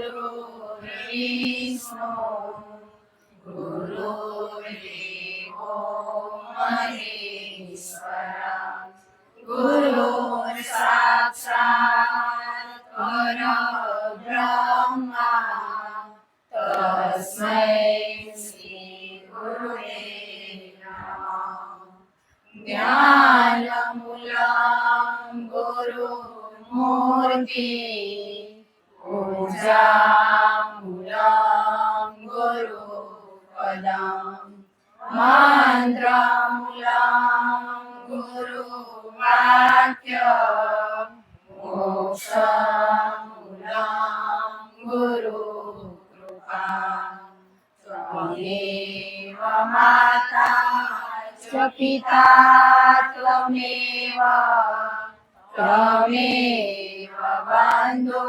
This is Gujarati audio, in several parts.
गुरुर्विष्णु गुरुर्देवो महेश्वरा गुरुर्साक्षात् परब्रह्मा तस्मै श्री गुरुवे नमः। ज्ञानमूलं गुरुमूर्ति पूजामूलं गुरुपदं मन्त्रमूलं गुरुवाक्यं मोक्षमूलं गुरुकृपा त्वमेव माता च पिता त्वमेव त्वमेव बन्धो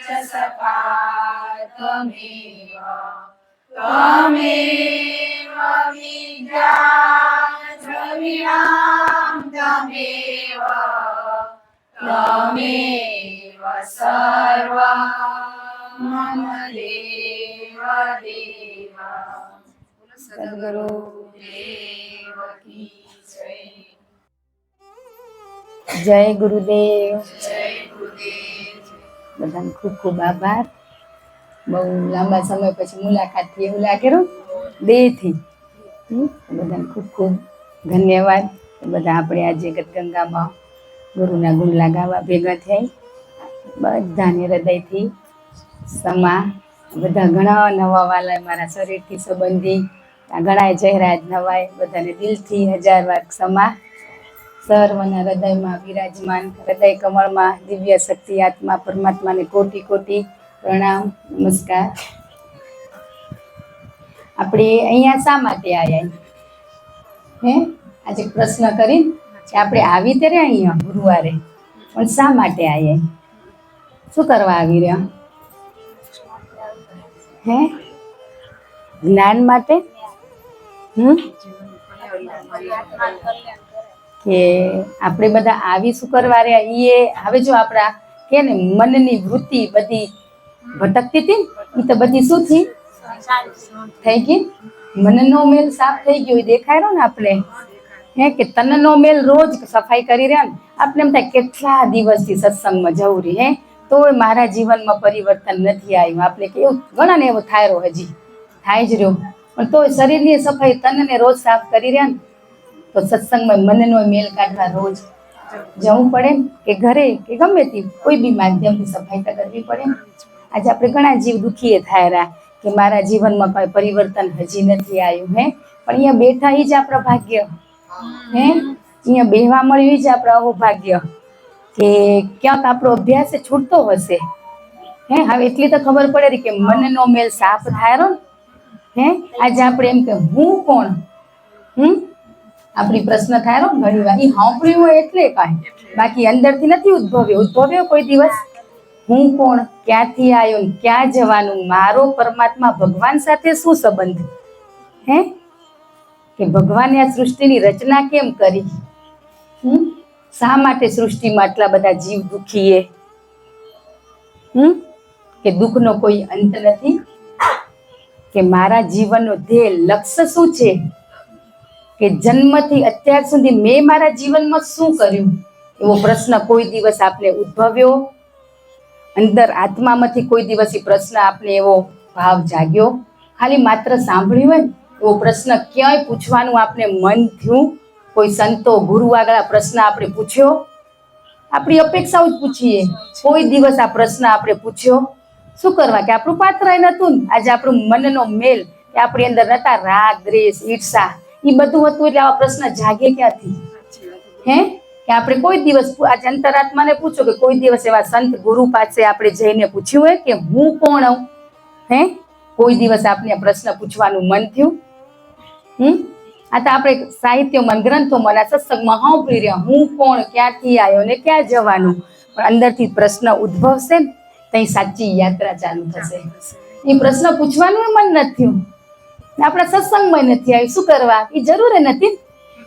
च सखा त्वमेव त्वमेव विद्या द्रविणां त्वमेव त्वमेव सर्वं मम देव देव। सद्गुरु देव की जय। જય ગુરુદેવ. જય ગુરુદેવ. બધાને ખૂબ ખૂબ આભાર. બહુ લાંબા સમય પછી મુલાકાત થઈ એવું લાગેલું દેહથી. બધાને ખૂબ ખૂબ ધન્યવાદ. બધા આપણે આજે ગતગંગામાં ગુરુના ગુણલા ગાવા ભેગા થઈ બધાને હૃદયથી સમા. બધા ઘણા નવા વાલા મારા શરીરથી સંબંધી ઘણા ચહેરા નવાય બધાને દિલથી 1000 વાર સમા. સર્વના હૃદયમાં બિરાજમાન હૃદય કમળમાં દિવ્ય શક્તિ આત્મા પરમાત્માને કોટી કોટી પ્રણામ નમસ્કાર. આપણે અહીંયા શા માટે આવ્યા હે આજે પ્રશ્ન કરી કે આપણે આવી ત્યારે અહીંયા ગુરુવારે પણ શા માટે આવ્યા, શું કરવા આવી રહ્યા હે? જ્ઞાન માટે. કે આપણે બધા આવી શું કરવા રહ્યા એ હવે જો આપણા કે ને મનની વૃત્તિ બધી ભટકતી હતી એ તો બધી શું થઈ ગઈ? મનનો મેલ સાફ થઈ ગયો એ દેખાય ને આપણે હે કે તનનો મેલ રોજ સફાઈ કરી રહ્યા ને આપણે એમ થાય કેટલા દિવસથી સત્સંગમાં જવું રહી હે તોય મારા જીવનમાં પરિવર્તન નથી આવ્યું. આપણે કેવું ઘણા ને એવો થાય હજી થાય જ રહ્યો પણ તોય શરીરની સફાઈ તનને રોજ સાફ કરી રહ્યા ને તો સત્સંગમાં મનનો મેલ કાઢવા રોજ જવું પડે કે ઘરે કે ગમે તે કોઈ બી માધ્યમથી સફાઈ તો કરવી પડે. આજે આપણે ઘણા જીવ દુખીએ થાય રહ્યા કે મારા જીવનમાં કોઈ પરિવર્તન હજી નથી આવ્યું હે પણ અહીંયા બેઠા એ જ આપણા ભાગ્ય હે. અહીંયા બેહવા મળ્યું જ આપણા અહોભાગ્ય કે ક્યાંક આપણો અભ્યાસ છૂટતો હશે હે. હવે એટલી તો ખબર પડે કે મનનો મેલ સાફ થાય હે. આજે આપણે એમ કે હું કોણ આપણી પ્રશ્ન થાય ઘણી વાર એ સાંભળ્યું હોય એટલે કાંઈ બાકી અંદરથી નથી ઉદ્ભવ્યો કોઈ દિવસ. હું કોણ, ક્યાંથી આવ્યો ને ક્યાં જવાનું, મારો પરમાત્મા ભગવાન સાથે શું સંબંધ હે કે ભગવાને આ સૃષ્ટિની રચના કેમ કરી, શા માટે સૃષ્ટિમાં આટલા બધા જીવ દુખીએ કે દુઃખનો કોઈ અંત નથી કે મારા જીવનનો ધ્યેય લક્ષ્ય શું છે કે જન્મથી અત્યાર સુધી મેં મારા જીવનમાં શું કર્યું એવો પ્રશ્ન કોઈ દિવસ આપણે ઉદ્ભવ્યો? અંદર આત્મામાંથી કોઈ દિવસ એ પ્રશ્ન આપણે એવો ભાવ જાગ્યો? ખાલી માત્ર સાંભળ્યું હોય એવો પ્રશ્ન ક્યાંય પૂછવાનું આપણે મન થયું? કોઈ સંતો ગુરુ આગળ પ્રશ્ન આપણે પૂછ્યો? આપણી અપેક્ષાઓ જ પૂછીએ, કોઈ દિવસ આ પ્રશ્ન આપણે પૂછ્યો? શું કરવા કે આપણું પાત્ર નતું ને આજે આપણું મનનો મેલ કે આપણી અંદર નતા રાગ દ્વેષ ઈર્ષા એ બધું હતું એટલે આવા પ્રશ્ન જાગે ક્યાંથી હે કે આપણે કોઈ દિવસ આજે અંતરાત્માને પૂછો કે કોઈ દિવસ એવા સંત ગુરુ પાસે આપણે જઈને પૂછ્યું હોય કે હું કોણ હું હે? કોઈ દિવસ આપણે પ્રશ્ન પૂછવાનું મન થયું? આ તો આપણે સાહિત્યમાં ગ્રંથોમાં સત્સંગમાં સાંભળી રહ્યા હું કોણ, ક્યાંથી આવ્યો ને ક્યાં જવાનું, પણ અંદરથી પ્રશ્ન ઉદ્ભવશે ને ત્યાં સાચી યાત્રા ચાલુ થશે. એ પ્રશ્ન પૂછવાનું મન નથી થયું, આપણા સત્સંગમાં નથી આવ્યું. શું કરવા? એ જરૂર નથી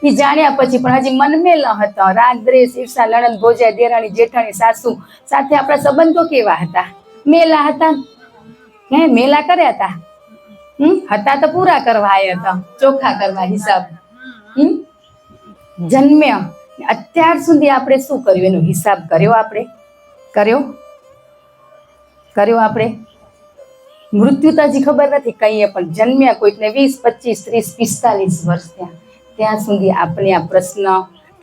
એ જાણ્યા પછી પણ હજી મન મેલ ન હતો. રાગ દ્વેષ ઈર્ષા લણન ભોજાય દેરાણી જેઠાણી સાસુ સાથે આપણા સંબંધો કેવા હતા મેલા હતા મેલા કર્યા હતા હતા તો પૂરા કરવા આવ્યા હતા, ચોખ્ખા કરવા હિસાબ. જન્મ્યા અત્યાર સુધી આપણે શું કર્યું એનો હિસાબ કર્યો આપણે? કર્યો આપણે? મૃત્યુ તો હજી ખબર નથી કઈએ, પણ જન્મ્યા કોઈકને 20, 25, 30, 45 વર્ષ ત્યાં સુધી આપણે આ પ્રશ્ન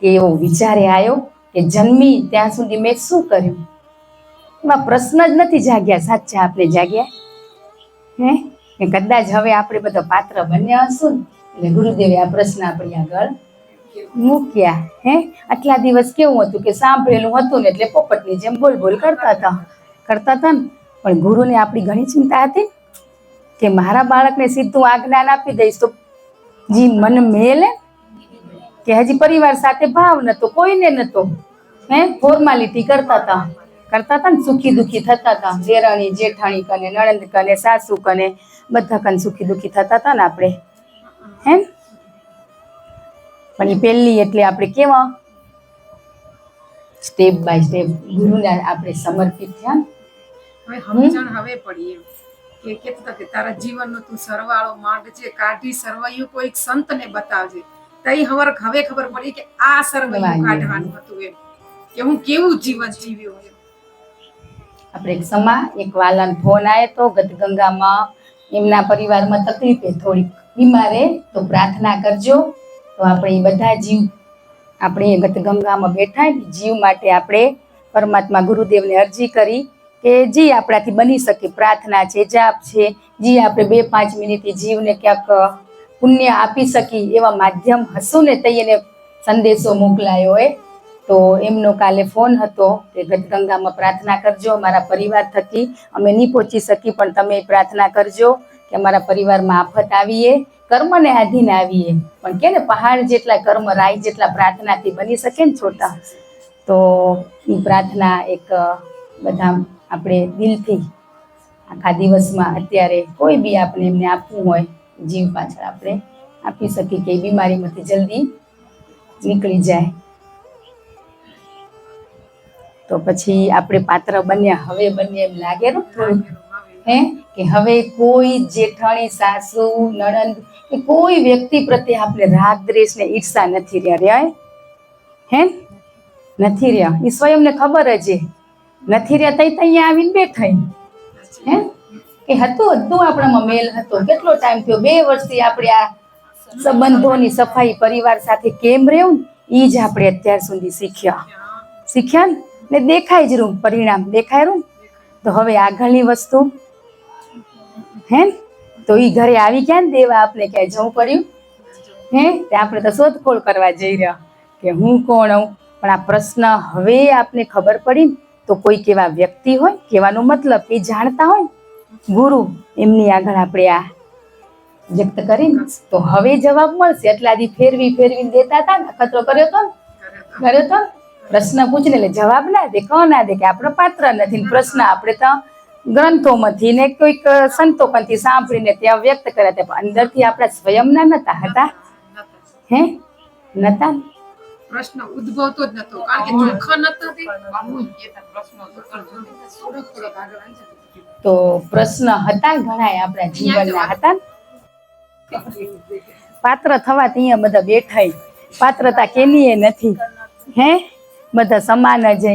કે એવો વિચારે આવ્યો કે જન્મી ત્યાં સુધી મેં શું કર્યું? એમાં પ્રશ્ન જ નથી જાગ્યા. સાચા આપણે જાગ્યા કે કદાચ હવે આપણે બધા પાત્ર બન્યા હશું ને એટલે ગુરુદેવે આ પ્રશ્ન આપણી આગળ મૂક્યા. આટલા દિવસ કેવું હતું કે સાંભળેલું હતું ને એટલે પોપટની જેમ બોલ બોલ કરતા હતા ને, પણ ગુરુને આપણી ઘણી ચિંતા હતી કે મારા બાળકને સીધું આ જ્ઞાન આપી દઈશ તો જી મન મેલે કે હજી પરિવાર સાથે ભાવ નતો, કોઈને નતો, ફોર્માલિટી કરતા હતા ને, સુખી દુખી થતા હતા, દેરાણી જેઠાણી કને, નણંદ કને, સાસુ કને, બધા કને સુખી દુખી થતા હતા ને આપણે. પણ એ પહેલી એટલે આપણે કેવા સ્ટેપ બાય સ્ટેપ ગુરુને આપણે સમર્પિત થયા. હવે સમજણ હવે પડી એમ કે કેતા કે તારા જીવનનો તું સરવાળો માંડજે, કાઢી સરવૈયું કોઈક સંતને બતાવજે. તઈ હવે ખબર પડી કે આ સરવૈયું કાઢવાનું હતું એમ, કે હું કેવું જીવન જીવ્યું એમ. આપણે એક વાલાનો ફોન આવ્યો તો ગતગંગામાં, એમના પરિવારમાં તકલીફે થોડીક બીમારે તો પ્રાર્થના કરજો. તો આપણે બધા જીવ આપણે ગતગંગામાં બેઠા જીવ માટે આપણે પરમાત્મા ગુરુદેવને અરજી કરી કે જે આપણાથી બની શકે પ્રાર્થના છે, જાપ છે, જે આપણે 2-5 મિનિટ જીવને ક્યાંક પુણ્ય આપી શકી એવા માધ્યમ હશું ને તઈ એને સંદેશો મોકલાયો હોય. તો એમનો કાલે ફોન હતો કે ગતગંગામાં પ્રાર્થના કરજો, મારા પરિવાર થકી અમે નહીં પહોંચી શકી પણ તમે પ્રાર્થના કરજો કે અમારા પરિવારમાં આફત આવીએ, કર્મને આધીન આવીએ, પણ કે ને પહાડ જેટલા કર્મ, રાઈ જેટલા પ્રાર્થનાથી બની શકે ને છોટા. તો એ પ્રાર્થના એક બધા આપણે દિલથી આખા દિવસમાં અત્યારે કોઈ બી આપણે એમને આપવું હોય જીવ પાછળ આપણે આપી શકીએ કે એ બીમારીમાંથી જલ્દી નીકળી જાય. તો પછી આપણે પાત્ર બન્યા, હવે બન્યા એમ લાગે ને થોડુંક કે હવે કોઈ જેઠાણી, સાસુ, નણંદ કે કોઈ વ્યક્તિ પ્રત્યે આપણે રાગ દ્વેષ ને ઈર્ષા નથી રહ્યા. નથી રહ્યા. એ સ્વયંને ખબર જ નથી રહ્યા. તઈ અહીંયા આવીને બેઠા કે હતું આપણામાં મેલ હતો. કેટલો ટાઈમ થયો, 2 વર્ષથી આપણે આ સંબંધોની સફાઈ પરિવાર સાથે કેમ રહેવું એ જ આપણે અત્યાર સુધી શીખ્યા ને દેખાય જ રૂમ, પરિણામ દેખાય રૂમ. તો હવે આગળની વસ્તુ તો એ ઘરે આવી ગયા ને દેવા આપણે ક્યાંય જવું પડ્યું તે આપણે તો શોધખોળ કરવા જઈ રહ્યા કે હું કોણ હું. પણ આ પ્રશ્ન હવે આપને ખબર પડી તો કોઈ કેવા વ્યક્તિ હોય, કહેવાનો મતલબ એ જાણતા હોય ગુરુ, એમની આગળ આપણે આ વ્યક્ત કરીને તો હવે જવાબ મળશે. એટલા દી ફેરવીને દેતા હતા ને, ખતરો કર્યો તો પ્રશ્ન પૂછીને એટલે જવાબ ના દે, ના દે કે આપણો પાત્ર નથી. પ્રશ્ન આપણે તો ગ્રંથોમાંથી ને કોઈક સંતો પરથી સાંભળીને ત્યાં વ્યક્ત કર્યા હતા, પણ અંદરથી આપણા સ્વયંના નતા. નતા પ્રશ્ન ઉદ્ભવતો જ નતો, કારણ કે ચોખ્ખા નતા તે તો પ્રશ્ન હતા ઘણા આપણા જીવનના હતા. પાત્ર થવા ત્યાં બધા બેઠા, પાત્રતા કેની નથી. બધા સમાન જ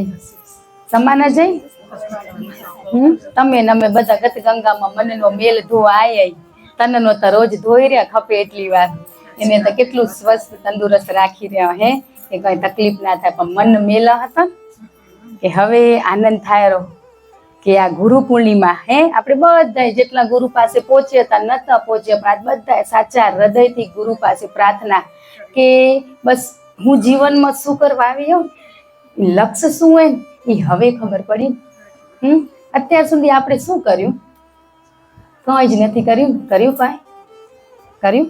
તમે ને અમે બધા ગતગંગામાં મનનો મેલ ધોવા આયા. તનનો તો રોજ ધોઈ રહ્યા ખપે એટલી વાર. એને તો કેટલું સ્વસ્થ તંદુરસ્ત રાખી રહ્યા કે કઈ તકલીફ ના થાય. પણ મન મેલા હતા કે હવે આનંદ થાય કે આ ગુરુ પૂર્ણિમા આપણે બધા જેટલા ગુરુ પાસે પહોંચ્યા હતા નતા પહોંચ્યા, પણ આજ બધા સાચા હૃદયથી ગુરુ પાસે પ્રાર્થના કે બસ હું જીવનમાં શું કરવા આવી હોઉં, લક્ષ્ય શું હોય એ હવે ખબર પડી. અત્યાર સુધી આપણે શું કર્યું? કંઈ જ નથી કર્યું. કર્યું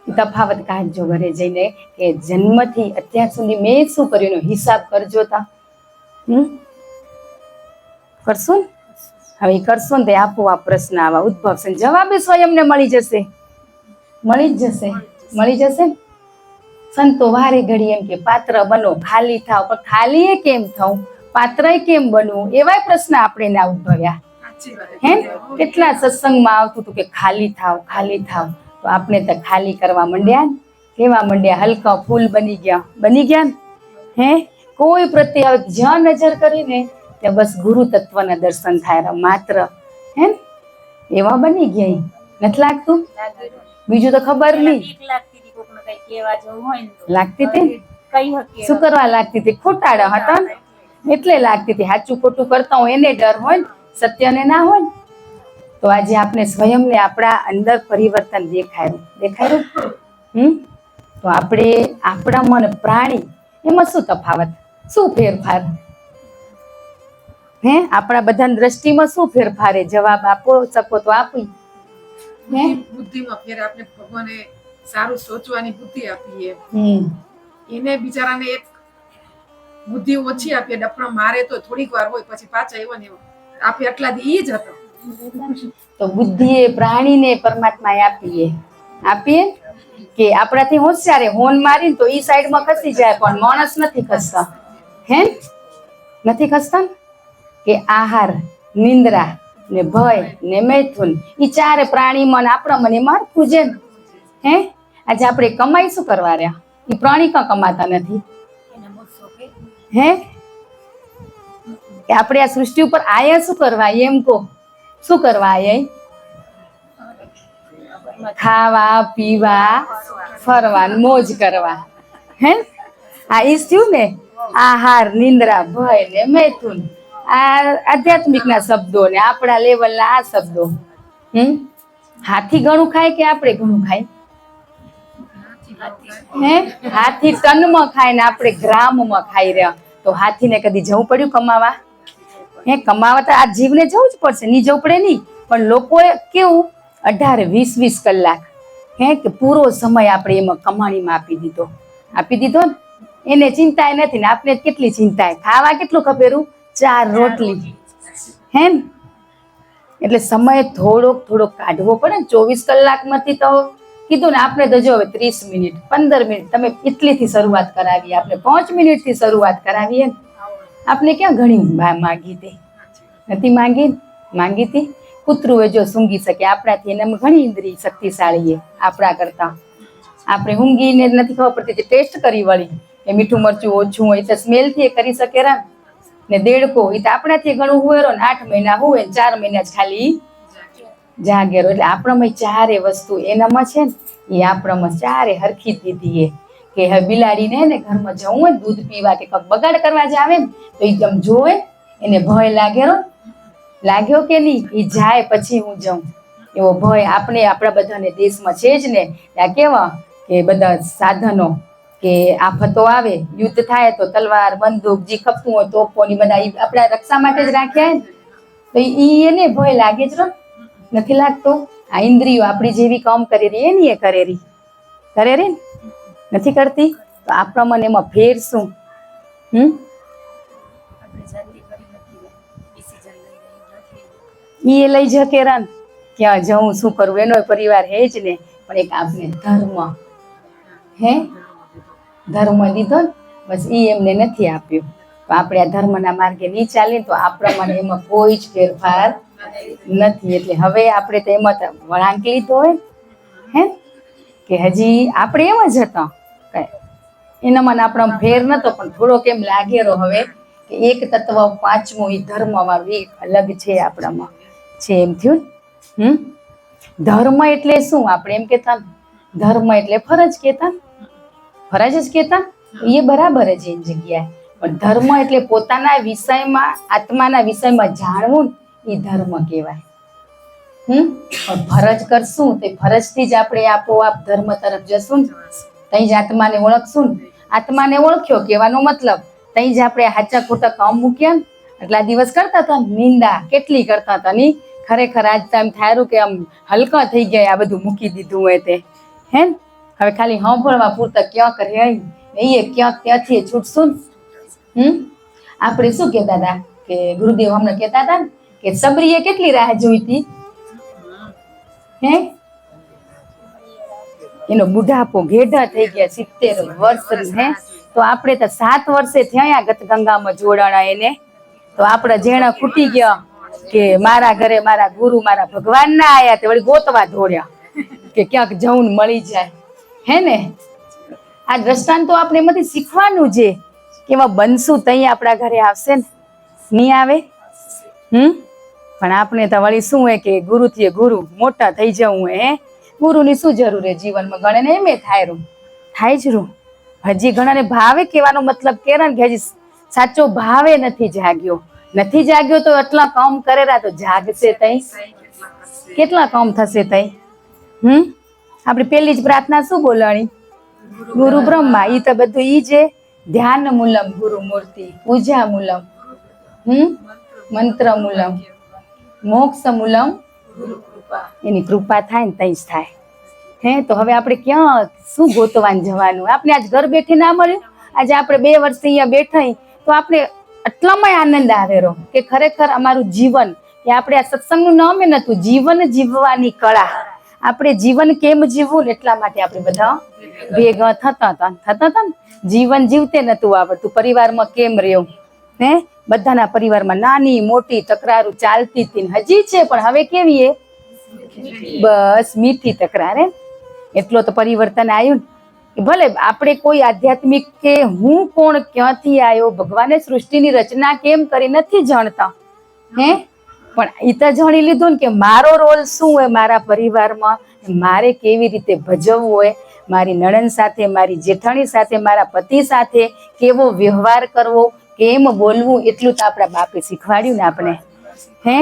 તફાવત કાઢજો ઘરે જઈને કે જન્મથી અત્યાર સુધી મેં શું કર્યું એનો હિસાબ કરજો. કરશું હવે કરશો ને તે આપોઆપ પ્રશ્ન આવા ઉદ્ભવશે, જવાબ સ્વયંને મળી જશે. સંતો વારે ઘડી એમ કે પાત્ર બનો, ખાલી થાવ. પણ ખાલી કેમ થવું, પાત્ર કેમ બનવું, એવાય પ્રશ્ન આપણે ના ઉદ્ભવ્યા. સાચી વાત. હે કેટલા સત્સંગમાં આવતું હતું કે ખાલી થાવ ખાલી થાવ, તો આપણે તો ખાલી કરવા માંડ્યા, કેવા માંડ્યા, હલકા ફૂલ બની ગયા ને? હે કોઈ પ્રત્યે હવે જ્યાં નજર કરીને ત્યાં બસ ગુરુ તત્વના દર્શન થાય માત્ર, હે એવા બની ગયા. નથી લાગતું? બીજું તો ખબર નહીં લાગતી હતી. શું કરવા લાગતી હતી? ખોટાડા હતા ને એટલે લાગતી હતી. સાચું ખોટું કરતા હોય એને ડર હોય ને, સત્યને ના હોય ને. તો આજે આપણે સ્વયંને આપણા અંદર પરિવર્તન દેખાયું. તો આપણે આપણા મન પ્રાણી એમાં શું તફાવત, શું ફેરફાર? હે આપણા બધાની દ્રષ્ટિમાં શું ફેરફાર? જવાબ આપો શકો તો આપી. બુદ્ધિમાં ફેર આપણે ભગવાને સારું સોચવાની બુદ્ધિ આપી એને બિચારાને એક બુદ્ધિ ઓછી આપીએ, ડફણા મારે તો થોડીક વાર હોય પછી પાછા એવો ને એવો આપે, આટલા દી જ હતો. તો બુદ્ધિ એ પ્રાણીને પરમાત્માએ આપીએ કે આપણાથી હોશિયાર હોન મારીને તો ઈ સાઈડમાં ખસી જાય, પણ માણસ નથી ખસતા. હે નથી ખસતા કે આહાર, નિંદ્રા ને ભય ને મૈથુન, ઈ ચારે પ્રાણીમાં આપણા મને મારખું છે. હે આજે આપણે કમાઈ શું કરવા રહ્યા? ઈ પ્રાણી કાં કમાતા નથી? હે કે આપણે આ સૃષ્ટિ ઉપર આયા શું કરવા? એમ કહો, શું કરવા આયા? ખાવા પીવા ફરવા મોજ કરવા. હે આ ઈ થયું ને, આહાર નિંદ્રા ભય ને મૈથુન, આ આધ્યાત્મિક ના શબ્દો ને આપણા લેવલ ના આ શબ્દો. હાથી ઘણું ખાય કે આપણે ઘણું ખાય? હે હાથી ટનમાં ખાય ને આપણે ગ્રામમાં ખાઈ રહ્યા. તો હાથીને કદી જવું પડ્યું કમાવા? હે કમાવા તો આ જીવને જવું જ પડશે, નહીં જવું પડે નહીં. પણ લોકોએ કેવું 18-20 કલાક હે કે પૂરો સમય આપણે એમાં કમાણીમાં આપી દીધો ને. એને ચિંતા નથી ને આપણે કેટલી ચિંતા. ખાવા કેટલું ખપેરું? 4 રોટલી. હે ને એટલે સમય થોડોક કાઢવો પડે ને. 24 કલાકમાંથી તો કીધું ને આપણે તો જો હવે 30 મિનિટ 15 મિનિટ તમે એટલીથી શરૂઆત કરાવીએ, આપણે 5 મિનિટથી શરૂઆત કરાવીએ. આપણે ક્યાં ઘણી માગી હતી? નથી માંગી હતી. કૂતરું એ જો સૂંઘી શકે આપણાથી, એને ઘણી ઇન્દ્રિય શક્તિશાળી આપણા કરતા. આપણે ઊંઘીને નથી ખબર પડતી, ટેસ્ટ કરી વળી એ મીઠું મરચું ઓછું હોય તો સ્મેલથી એ કરી શકે રા ને. દેડકો એ તો આપણાથી ઘણું હુવેરો ને 8 મહિના હુવે, 4 મહિના જ ખાલી જાગેરો. એટલે આપણામાં ચારે વસ્તુ એનામાં છે ને, એ આપણામાં ચારે હરખી દીધી કે હવે બિલાડીને ને ઘરમાં જવું હોય દૂધ પીવા કે બગાડ કરવા જ આવે ને તો એ તમે જોવે એને ભય લાગ્યો કે નહીં? એ જાય પછી હું જાઉં એવો ભય આપણે આપણા બધાને દેશમાં છે જ ને. આ કેવા કે બધા સાધનો કે આફતો આવે, યુદ્ધ થાય તો તલવાર બંદૂક જે ખપતું હોય તોપોની બધા આપણા રક્ષા માટે જ રાખ્યા તો એને ભય લાગે જ નથી લાગતો? આ ઇન્દ્રિયો આપણી જેવી કામ કરી રહી એની એ કરે રહી નથી કરતી. તો આપણા મને એમાં ફેર શું? એ લઈ જકે રન ક્યાં જવું શું કરવું એનો પરિવાર હે જ ને. પણ એક આપણે ધર્મ દીધો ને બસ એ એમને નથી આપ્યું. તો આપણે આ ધર્મના માર્ગે નહીં ચાલીએ તો આપણા મને એમાં કોઈ જ ફેરફાર નથી. એટલે હવે આપણે તો એમાં વળાંક લીધો હોય કે હજી આપણે એમ જ હતા એના મને આપણા ફેર નતો, પણ થોડોક એમ લાગેલો હવે કે એક તત્વ પાંચમું એ ધર્મ વાળું એક અલગ છે આપણામાં છે એમ થયું. ધર્મ એટલે શું? આપણે એમ કેતા ધર્મ એટલે ફરજ જ કેતા એ બરાબર જ એની જગ્યાએ. પણ ધર્મ એટલે પોતાના વિષયમાં આત્માના વિષયમાં જાણવું એ ધર્મ કહેવાય. પણ ફરજ કરશું તે ફરજથી જ આપણે આપોઆપ ધર્મ તરફ જશું ને. તઈ જ આત્માને ઓળખશું ને. આત્માને ઓળખ્યો કહેવાનો મતલબ તઈ જ આપણે સાચા ખોટા કામ મૂક્યા ને. એટલા દિવસ કરતા હતા નિંદા કેટલી કરતા હતા ની. ખરેખર આજ તો એમ થાયું કે આમ હલકા થઈ ગયા આ બધું મૂકી દીધું હોય તે. હવે ખાલી સાંભળવા પૂરતા ક્યાં કરીએ એ ક્યાંક ત્યાંથી છૂટશું ને. આપણે શું કહેતા હતા કે ગુરુદેવ અમને કહેતા હતા ને કે સબરીએ કેટલી રાહ જોઈતી? એનો બુઢાપો ઘેડા થઈ ગયા 70 વર્ષ. તો આપણે તો 7 વર્ષે થયા ગત ગંગામાં જોડાણા એને. તો આપણા જેણા ખૂટી ગયા કે મારા ઘરે મારા ગુરુ મારા ભગવાન ના આયા તે વળી ગોતવા દોડ્યા કે ક્યાંક જવું ને મળી જાય, હે ને? આ દ્રષ્ટાંતો આપણે એમાંથી શીખવાનું છે કે એમાં બનશું તઈ આપણા ઘરે આવશે ને, નહીં આવે? પણ આપણે તો વળી શું હે કે ગુરુથી ગુરુ મોટા થઈ જવું હે, ગુરુની શું જરૂર હે જીવનમાં? ગણે ને એમ થાય જ રૂ. હજી ઘણાને ભાવે કહેવાનો મતલબ કે હજી સાચો ભાવે નથી જાગ્યો તો એટલા કામ કરેલા તો જાગશે તઈ કેટલા કામ થશે તઈ? આપણી પેલી જ પ્રાર્થના શું બોલાણી? ગુરુ બ્રહ્મા. ઈ તો બધું ઈ જે ધ્યાન મૂલમ ગુરુ મૂર્તિ, પૂજા મૂલમ, મંત્ર મૂલમ, મોક્ષ મૂલમ, એની કૃપા થાય ને તઈ જ થાય. હે તો હવે આપણે ક્યાં શું ગોતવાન જવાનું? આપણે આજ ઘર બેઠી ના મળ્યું? આજે આપણે 2 વર્ષ અહીંયા બેઠા તો આપણે એટલામાં આનંદ આવેલો કે ખરેખર અમારું જીવન, કે આપણે આ સત્સંગનું નામ એ નતું, જીવન જીવવાની કળા. આપણે જીવન કેમ જીવવું ને એટલા માટે આપણે બધા ભેગા થતા હતા. જીવન જીવતે નતું આવડતું, પરિવારમાં કેમ રહ્યો, હે બધાના પરિવારમાં નાની મોટી તકરારો ચાલતી હતી, હજી છે પણ હવે કેવી હે? બસ મીઠી તકરાર. હે એટલો તો પરિવર્તન આવ્યું ને. ભલે આપણે કોઈ આધ્યાત્મિક કે હું કોણ, ક્યાંથી આવ્યો, ભગવાને સૃષ્ટિની રચના કેમ કરી નથી જાણતા, હે પણ એ તો જાણી લીધું ને કે મારો રોલ શું હોય મારા પરિવારમાં, મારે કેવી રીતે ભજવવું હોય, મારી નણંદ સાથે, મારી જેઠાણી સાથે, મારા પતિ સાથે કેવો વ્યવહાર કરવો, કેમ બોલવું, એટલું તો આપણા બાપે શીખવાડ્યું ને આપણે. હે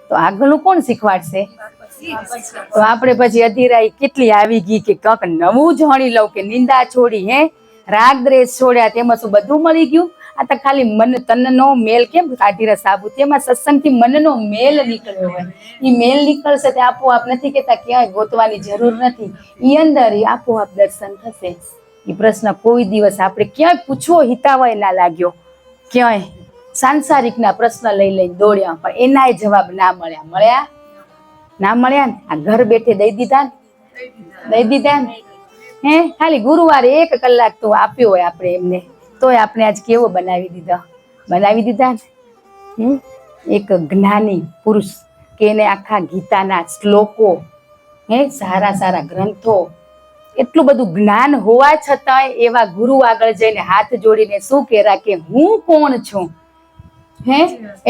તો આગળનું કોણ શીખવાડશે? તો આપણે પછી અધીરાઈ કેટલી આવી ગઈ કે કંઈક નવું જાણી લઉં, કે નિંદા છોડી, હે રાગ દ્વેષ છોડ્યા, તેમાં શું બધું મળી ગયું? આ તો ખાલી મન તનનો મેલ કેમ કાઢી સાબુ, તેમાં સત્સંગથી મનનો મેલ નીકળ્યો હોય. એ મેલ નીકળશે તે આપોઆપ, નથી કેતા ક્યાંય ગોતવાની જરૂર નથી, એ અંદર એ આપોઆપ દર્શન થશે. એ પ્રશ્ન કોઈ દિવસ આપણે ક્યાંય પૂછવો હિતાવય ના લાગ્યો, ક્યાંય સાંસારિકના પ્રશ્ન લઈને દોડ્યા પણ એનાય જવાબ ના મળ્યા ને. આ ઘર બેઠે દઈ દીધા ને. હે ખાલી ગુરુવારે 1 કલાક તો આપ્યો હોય આપણે એમને, તોય આપણે આજ કેવો બનાવી દીધા ને. એક જ્ઞાની પુરુષ કે એને આખા ગીતાના શ્લોકો, હે સારા ગ્રંથો, એટલું બધું જ્ઞાન હોવા છતાંય એવા ગુરુ આગળ જઈને હાથ જોડીને શું કહેરા કે હું કોણ છું? હે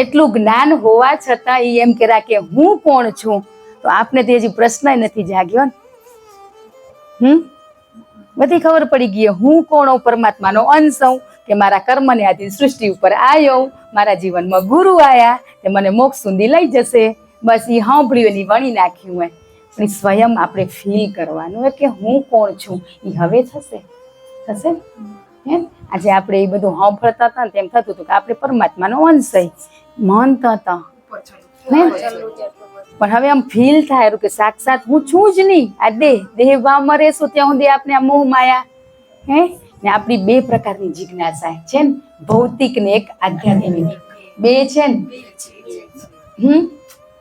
એટલું જ્ઞાન હોવા છતાં એ એમ કહેરા કે હું કોણ છું? તો આપને તે હજી પ્રશ્ન નથી જાગ્યો ને. બધી ખબર પડી ગઈ હું કોણ હું, પરમાત્માનો અંશ હું, કે મારા કર્મને આધીન સૃષ્ટિ ઉપર આવ્યો, મારા જીવનમાં ગુરુ આયા તે મને મોક્ષ સુધી લઈ જશે. બસ એ સાંભળ્યું એની વણી નાખ્યું હોય, પણ સ્વયં આપણે ફીલ કરવાનું હોય કે હું કોણ છું. એ હવે થશે. હે આજે આપણે એ બધું સાંભળતા હતા ને તેમ થતું હતું કે આપણે પરમાત્માનો અંશ માનતા હતા, પણ હવે આમ ફીલ થાય કે સાક્ષાત હું છું જ નહીં. આ દેહ ભાવમાં રહેશું ત્યાં સુધી આપણે આ મોહ માયા, હે ને આપણી 2 પ્રકારની જિજ્ઞાસા છે ને, ભૌતિક ને એક આધ્યાત્મિક. 2 છે ને.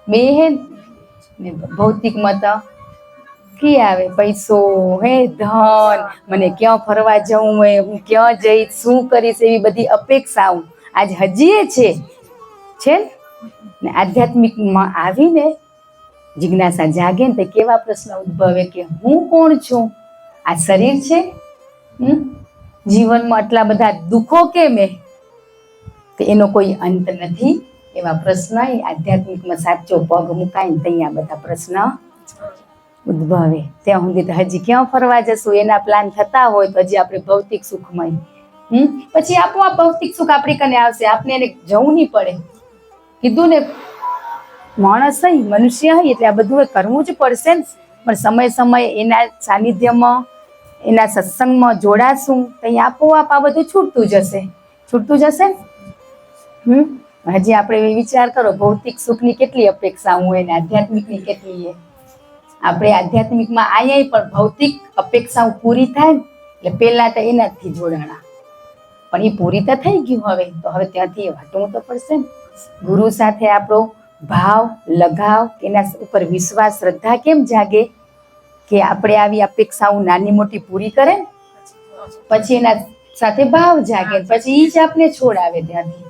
2 હે ને. ભૌતિકમાં તો કી આવે પૈસો, હે ધન, મને ક્યાં ફરવા જવું હોય, હું ક્યાં જઈશ, શું કરીશ, એવી બધી અપેક્ષાઓ આજ હજી છે ને. આધ્યાત્મિકમાં આવીને જિજ્ઞાસા જાગે ને તો કેવા પ્રશ્ન ઉદ્ભવે કે હું કોણ છું? આ શરીર છે, જીવનમાં આટલા બધા દુઃખો કેમ? તો એનો કોઈ અંત નથી. એવા પ્રશ્ન આધ્યાત્મિકમાં સાચો પગ મુકાય ને ત્યાં બધા પ્રશ્ન ઉદ્ભવે. ત્યાં સુધી તો હજી ક્યાં ફરવા જશું એના પ્લાન થતા હોય તો હજી આપણે ભૌતિક સુખમય, પછી આપોઆપ ભૌતિક સુખ આપણી કને આવશે, આપણે એને જવું નહીં પડે. કીધું ને માણસ મનુષ્ય એટલે આ બધું કરવું જ પડશે ને. પણ સમય એના સાનિધ્યમાં, એના સત્સંગમાં જોડાશું તો આપોઆપ આ બધું છૂટતું જશે ને. હજી આપણે વિચાર કરો ભૌતિક સુખની કેટલી અપેક્ષાઓ હોય ને આધ્યાત્મિકની કેટલી. આપણે આધ્યાત્મિકમાં આયા પણ ભૌતિક અપેક્ષાઓ પૂરી થાય ને એટલે પેલા તો એનાથી જોડાણા, પણ એ પૂરી તો થઈ ગયું. હવે ત્યાંથી હટવું તો પડશે ને. ગુરુ સાથે આપણો ભાવ લગાવ, એના ઉપર વિશ્વાસ શ્રદ્ધા કેમ જાગે કે આપણે આવી અપેક્ષાઓ નાની મોટી પૂરી કરે, પછી એના સાથે ભાવ જાગે, પછી એ જ આપણે છોડાવે ત્યાંથી.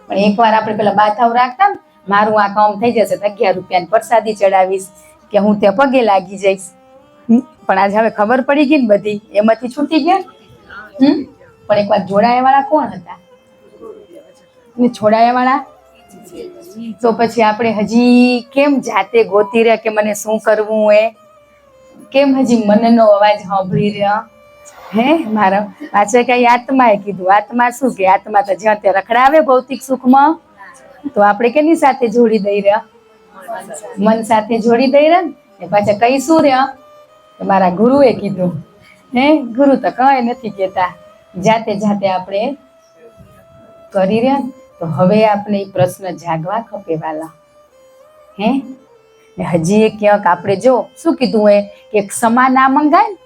પણ એકવાર આપણે પેલા બાધાઓ રાખતા ને મારું આ કામ થઈ જશે તો 11 રૂપિયાની પ્રસાદી ચડાવીશ કે હું ત્યાં પગે લાગી જઈશ. પણ આજે હવે ખબર પડી ગઈ ને બધી, એમાંથી છૂટી ગયા. પણ એક વાર જોડાયા વાળા કોણ હતા? છોડાયા વાળા. તો પછી આપણે હજી કેમ જાતે ગોતી રહ્યા કે મને શું કરવું? કેમ હજી મનનો અવાજ સાંભળી રહ્યા? મારા પાછળ કઈ આત્માએ કીધું. આત્મા શું કે? આત્મા તો જ્યાં ત્યાં રખડાવે ભૌતિક સુખમાં. તો આપણે કેની સાથે જોડી દઈ રહ્યા? મન સાથે જોડી દઈ રહ્યા ને. પાછા કઈ શું રહ્યા? મારા ગુરુએ કીધું. ગુરુ તો કઈ નથી કેતા, જાતે જાતે આપણે કરી રહ્યા. તો હવે આપણે એ પ્રશ્ન જાગવા ખપે વાલા. હજી એક ક્યાંક આપણે જો શું કીધું કે ક્ષમા ના મંગાય ને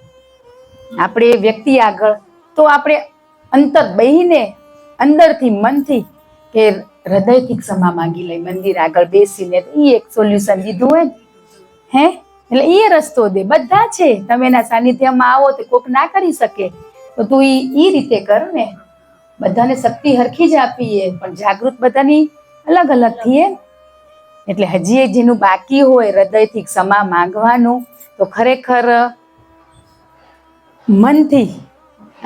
આપણે વ્યક્તિ આગળ, તો આપણે અંતર બેહીને અંદરથી મનથી કે હૃદયથી ક્ષમા માંગી લઈ, મંદિર આગળ બેસીને. એ એક સોલ્યુશન દીધું હોય ને. એટલે એ રસ્તો દે. બધા છે, તમે એના સાનિધ્યમાં આવો તો કોક ના કરી શકે, તો તું ઈ રીતે કર ને. બધાને શક્તિ હરખી જ આપીએ, પણ જાગૃત બધાની અલગ અલગ થઈએ. એટલે હજી જેનું બાકી હોય હૃદયથી ક્ષમા માંગવાનું, તો ખરેખર મનથી,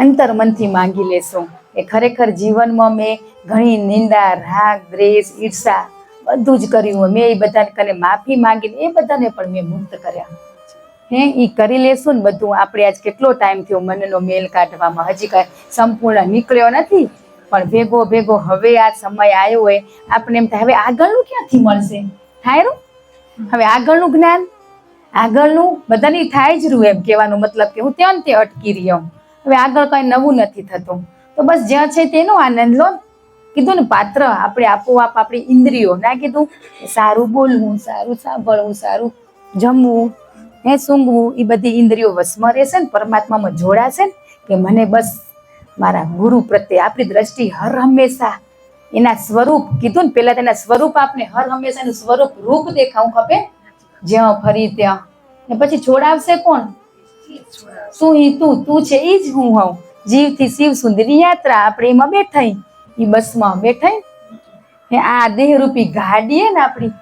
અંતર મનથી માંગી લેશું. એ ખરેખર જીવનમાં મેં ઘણી નિંદા, રાગ, દ્વેષ, ઈર્ષા બધું જ કર્યું હોય. મેં એ બધાને કને માફી માંગીને એ બધાને પણ મેં મુક્ત કર્યા. એ કરી લેશું ને બધું. આપણે આજ કેટલો ટાઈમ થયો મનનો મેલ કાઢવામાં, હજી કાંઈ સંપૂર્ણ નીકળ્યો નથી. પણ ભેગો ભેગો હવે આ સમય આવ્યો હોય, આપણે એમ થાય હવે આગળનું ક્યાંથી મળશે? થાય. હવે આગળનું જ્ઞાન, આગળનું બધાની થાય જ રહ્યું. એમ કહેવાનો મતલબ કે હું ત્યાં તે અટકી રહ્યો. હવે આગળ કઈ નવું નથી થતું. તો બસ જ્યાં છે તેનો આનંદ લો. કીધું ને પાત્ર આપણે આપોઆપ આપણી ઇન્દ્રિયો, ના કીધું સારું બોલવું, સારું સાંભળવું, સારું જમવું, સૂંઘવું, એ બધી ઇન્દ્રિયો વશમાં રહેશે ને, પરમાત્મામાં જોડાશે ને, કે મને બસ મારા ગુરુ પ્રત્યે આપણી દ્રષ્ટિ હર હંમેશા એના સ્વરૂપ, કીધું ને પેલા તેના સ્વરૂપ, આપણે હર હંમેશા એનું સ્વરૂપ રૂપ દેખાવું ખપે જ્યાં ફરી ત્યાં. ને પછી છોડાવશે કોણ? શું? તું છે એ જ હું હોઉં. જીવથી શિવ સુંદરી યાત્રા આપણે એમાં બેઠા, એ બસમાં બેઠા. આ દેહરૂપી ગાડી ને આપણી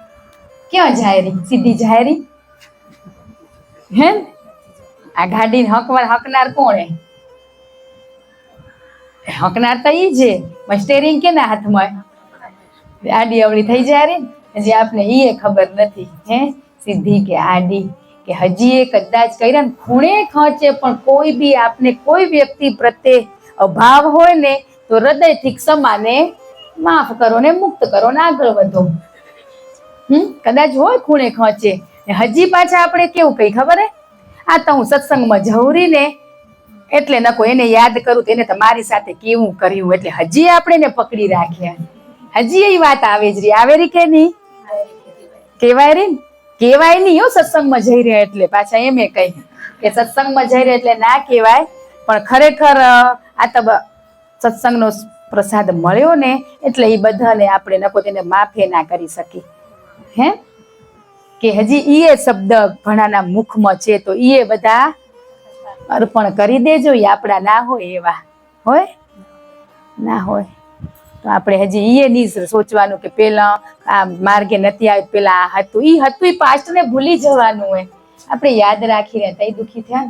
ક્યાં જાય રહી? સીધી જાય રહી. આ ગાડીને હકનાર કોણ? હકનાર તો ઈ છે. સ્ટેરિંગ કેના હાથમાં? આડી અવળી થઈ જાય રે. હજી આપણે એ ખબર નથી સીધી કે આડી, કે હજી એ કદાચ કર્યા ને ખૂણે ખર્ચે, પણ કોઈ બી આપને કોઈ વ્યક્તિ પ્રત્યે અભાવ હોય ને, તો હૃદયથી ક્ષમાને માફ કરો ને મુક્ત કરો ને આગળ વધો. કદાચ હોય ખૂણે ખર્ચે, હજી પાછા આપણે કેવું કઈ ખબર આ તો હું સત્સંગમાં જવરી ને એટલે નકો એને યાદ કરું તો એને તમારી સાથે કેવું કર્યું, એટલે હજી આપણે એને પકડી રાખ્યા. હજી એ વાત આવે જ રહી. આવે રી કે નહીં? કેવાય રી? કેવાય નહીં સત્સંગમાં જઈ રહ્યા એટલે. પાછા એમ કઈ કે સત્સંગમાં જઈ રહ્યા એટલે ના કહેવાય, પણ ખરેખર આ તો સત્સંગનો પ્રસાદ મળ્યો ને, એટલે એ બધાને આપણે નકો તેને માફે ના કરી શકી. કે હજી એ શબ્દ ઘણાના મુખમાં છે, તો એ બધા અર્પણ કરી દેજો. એ આપણા ના હોય એવા હોય, ના હોય તો આપણે હજી એ નહીં સોચવાનું કે પેલા આ માર્ગે નથી આવ્યું, પેલા આ હતું, એ હતું, એ પાસ્ટને ભૂલી જવાનું હોય. આપણે યાદ રાખીને તઈ દુઃખી થયા.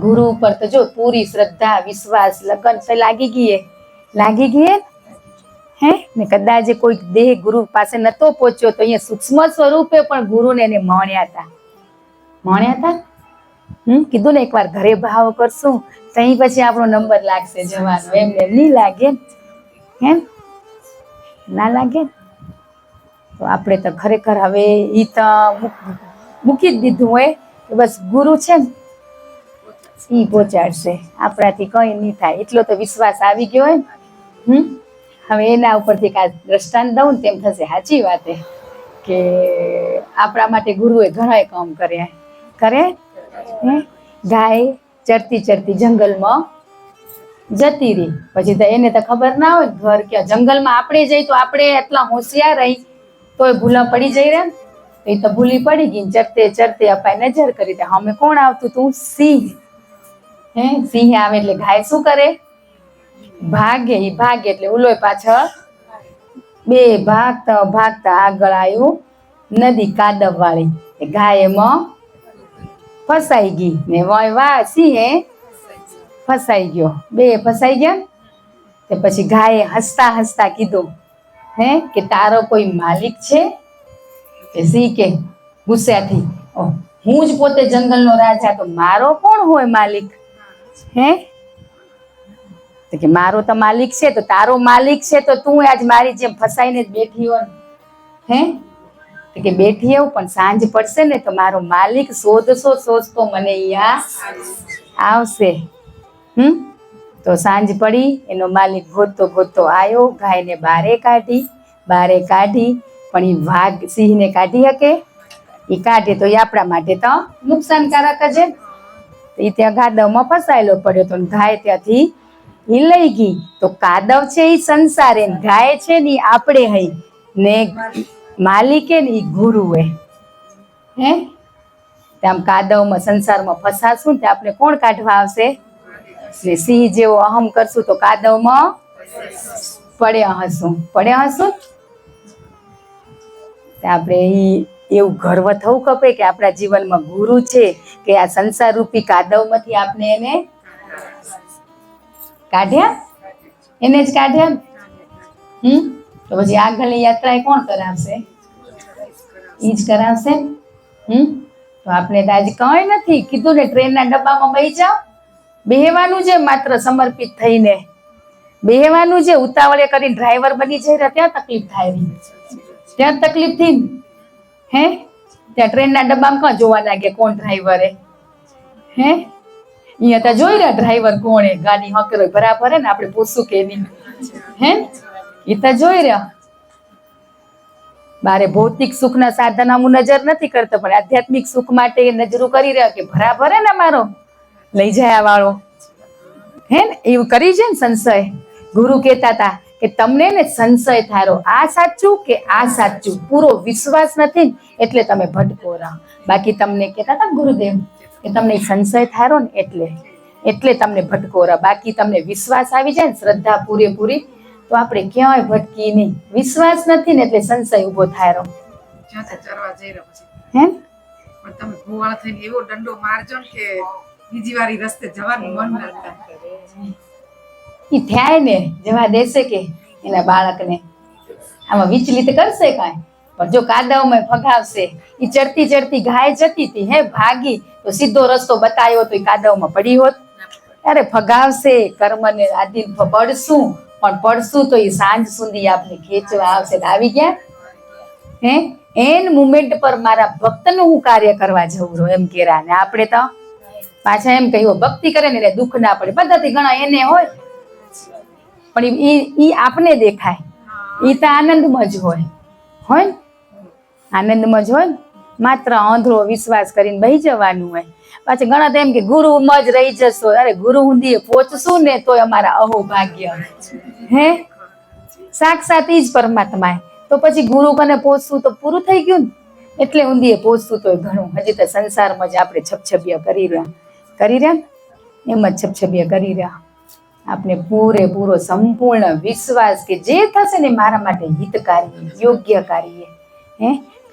ગુરુ ઉપર તો જો પૂરી શ્રદ્ધા, વિશ્વાસ, લગન તો લાગી ગઈ ને કદાચ કોઈ દેહ ગુરુ પાસે નતો પહોંચ્યો, તો અહીંયા સૂક્ષ્મ સ્વરૂપે પણ ગુરુને એને મળ્યા હતા. કીધું ને એકવાર ઘરે ભાવ કરશું તઈ પછી આપણો નંબર લાગશે જવાનો. એમને નહીં લાગે, ના લાગે. તો આપણે તો ખરેખર હવે ઈ તો મૂકી જ દીધું હોય કે બસ ગુરુ છે ને ઈ પહોંચાડશે, આપણાથી કઈ નહીં થાય, એટલો તો વિશ્વાસ આવી ગયો હોય. હવે એના ઉપરથી કાંઈ દ્રષ્ટાંત દઉં ને તેમ થશે સાચી વાત કે આપણા માટે ગુરુએ ઘણા કામ કર્યા. ગાય ચરતી ચરતી જંગલમાં જતી રહી, પછી તો એને તો ખબર ના હોય ઘર ક્યાં. જંગલમાં આપણે જઈ તો આપણે એટલા હોશિયાર રહી તો એ ભૂલા પડી જઈ રહ્યા, એ તો ભૂલી પડી ગઈ. ચરતે ચરતે અપાય નજર કરી દે, અમે કોણ આવતું તું? સિંહ. સિંહ આવે એટલે ગાય શું કરે? ભાગે. એ ભાગે એટલે ઉલોય પાછળ બે ભાગતા ભાગતા આગળ આવ્યું નદી કાદવ વાળી. ગાય એમાં ફસાઈ ગઈ ને વાહ સિંહે ફસાઈ ગયો. બે ફસાઈ ગયા. તે પછી ગાયે હસતા હસતા કીધું કે તારો કોઈ માલિક છે? કે સિંહ કે ગુસ્સાથી, હું જ પોતે જંગલનો રાજા, તો મારો કોણ હોય માલિક? તો કે મારો તો માલિક છે, તો તારો માલિક છે તો તું આજ મારી જેમ ફસાઈને જ બેઠી હોય તો કે બેઠી એવું, પણ સાંજ પડશે ને તો મારો માલિક શોધતો મને અહીંયા આવશે. તો સાંજ પડી, એનો માલિક ગોતતો આવ્યો. ગાયને બારે કાઢી, પણ એ વાઘ સિંહને કાઢી શકે? એ કાઢે તો એ આપણા માટે તો નુકસાનકારક જ. એ ત્યાં કાદવમાં ફસાયેલો પડ્યો તો ગાય ત્યાંથી એ લઈ ગઈ. તો કાદવ છે એ સંસારે, ગાય છે ને આપણે હઈ ને માલિકે ને એ ગુરુ હે. આમ કાદવમાં સંસારમાં ફસાશું ને આપણે કોણ કાઢવા આવશે? ને સિંહ જેવો અહમ કરશું તો કાદવમાં પડ્યા હશું. આપણે એવું ગર્વ થવું ખપે કે આપણા જીવનમાં ગુરુ છે, કે આ સંસાર રૂપી કાદવમાંથી આપણે એને કાઢ્યા, એને જ કાઢ્યા. તો પછી આગળની યાત્રા એ કોણ કરાવશે? ઈ જ કરાવશે. તો આપણે તો આજે કઈ નથી કીધું ને, ટ્રેનના ડબ્બામાં બેસી જાઓ, બેહવાનું છે માત્ર સમર્પિત થઈને બેહવાનું છે. ઉતાવળે કરીને ડ્રાઈવર બની જઈ ત્યાં તકલીફ થાય, ત્યાં તકલીફ થઈ ત્યાં ટ્રેનના ડબ્બામાં ક્યાં જોવા લાગે કોણ ડ્રાઈવર અહીંયા તો જોઈ રહ્યા ડ્રાઈવર કોણ ગાડી હકેલો બરાબર ને આપણે પૂછશું કે નહીં એ તો જોઈ રહ્યા. બારે ભૌતિક સુખના સાધન હું નજર નથી કરતો, પણ આધ્યાત્મિક સુખ માટે નજરું કરી રહ્યા કે બરાબર ને મારો લઈ જાય વાળો ને એવું કરી છે ને. સંશય ગુરુ કહેતા હતા કે તમને ને સંશય થારો, આ સાચું કે આ સાચું, પૂરો વિશ્વાસ નથી ને એટલે તમે ભટકો રહો. બાકી તમને કહેતા હતા ગુરુદેવ કે તમને સંશય થારો ને એટલે તમને ભટકો રહો. બાકી તમને વિશ્વાસ આવી જાય ને, શ્રદ્ધા પૂરેપૂરી, તો આપણે ક્યાંય ભટકી નહીં. વિશ્વાસ નથી ને એટલે સંશય ઉભો થારો. ચરવા જઈ રહ્યો પછી પણ તમે ભોવાળ થઈને એવો દંડો મારજો ને કે બીજી વાર રસ્તે જવાનું મન ન થાય. ઈ થાય ને જવા દેશે કે એના બાળકને આમાં વિચલિત કરશે કાંઈ? પણ જો કાદવમાં ફગાવશે. ઈ ચડતી ગાય જતી હતી ભાગી તો સીધો રસ્તો બતાવ્યો તો એ કાદવમાં પડી હોત. અરે ફગાવશે, કર્મને આધીન પડશું તો એ સાંજ સુધી આપણે ખેંચવા આવશે. આવી ગયા એન મુમેન્ટ પર મારા ભક્તનું હું કાર્ય કરવા જવું રહું એમ કેરા. ને આપણે તો પાછા એમ કહ્યું ભક્તિ કરે ને દુઃખ ના પડે. બધાથી ઘણા એને હોય, પણ ઈ આપને દેખાય, ઈ તો આનંદમાં જ હોય આનંદમાં જ હોય. માત્ર આંધળો વિશ્વાસ કરીને બેસી જવાનું હોય. પાછા ઘણા તો એમ કે ગુરુમાં જ રહી જશો. અરે ગુરુ ઊંધીએ પહોંચશું ને તોય અમારા અહોભાગ્ય સાક્ષાત ઈ જ પરમાત્મા. તો પછી ગુરુ કને પહોંચશું તો પૂરું થઈ ગયું ને. એટલે ઊંધીએ પહોંચશું તો ઘણું. હજી તો સંસારમાં જ આપણે છપછબિયા કરી રહ્યા એમ જ છપછબિયા કરી રહ્યા. આપણે પૂરેપૂરો સંપૂર્ણ વિશ્વાસ કે જે થશે ને મારા માટે હિતકારી યોગ્યકારી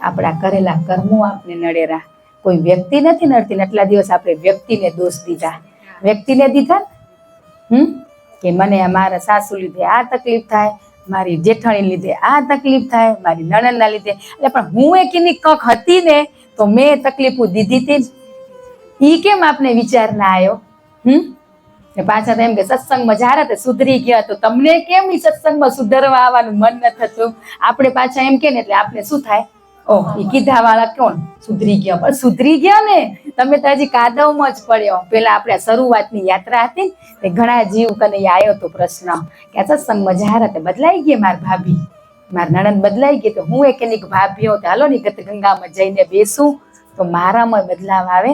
આપણા કરેલા કર્મો આપને નડેરા. કોઈ વ્યક્તિ નથી નડતી. એટલા દિવસ આપણે વ્યક્તિને દોષ દીધા કે મને મારા સાસુ લીધે આ તકલીફ થાય, મારી જેઠાણી લીધે આ તકલીફ થાય, મારી નણંદના લીધે. એટલે પણ હું એની કક હતી ને તો મેં તકલીફો દીધી હતી. ઈ કેમ આપને વિચાર ના આવ્યો? પાછા તો એમ કે સત્સંગમાં જારા તે સુધરી ગયા, તો તમને કેમ ઈ સત્સંગમાં સુધરવા આવવાનું મન ન થતું? આપણે પાછા એમ કે ને એટલે આપણે શું થાય? એ કીધા વાળા કોણ સુધરી ગયા? પણ સુધરી ગયા ને, તમે તો હજી કાદવમાં જ પડ્યો. પેલા આપણે શરૂઆતની યાત્રા હતી ને ઘણા જીવ કને આવ્યો તો પ્રશ્ન કે આ સત્સંગમાં જારા તે બદલાઈ ગઈ, મારી ભાભી મારી નણંદ બદલાઈ ગઈ, તો હું એક એની ભાભીઓ હાલો ને ગત ગંગામાં જઈને બેસું તો મારામાં બદલાવ આવે.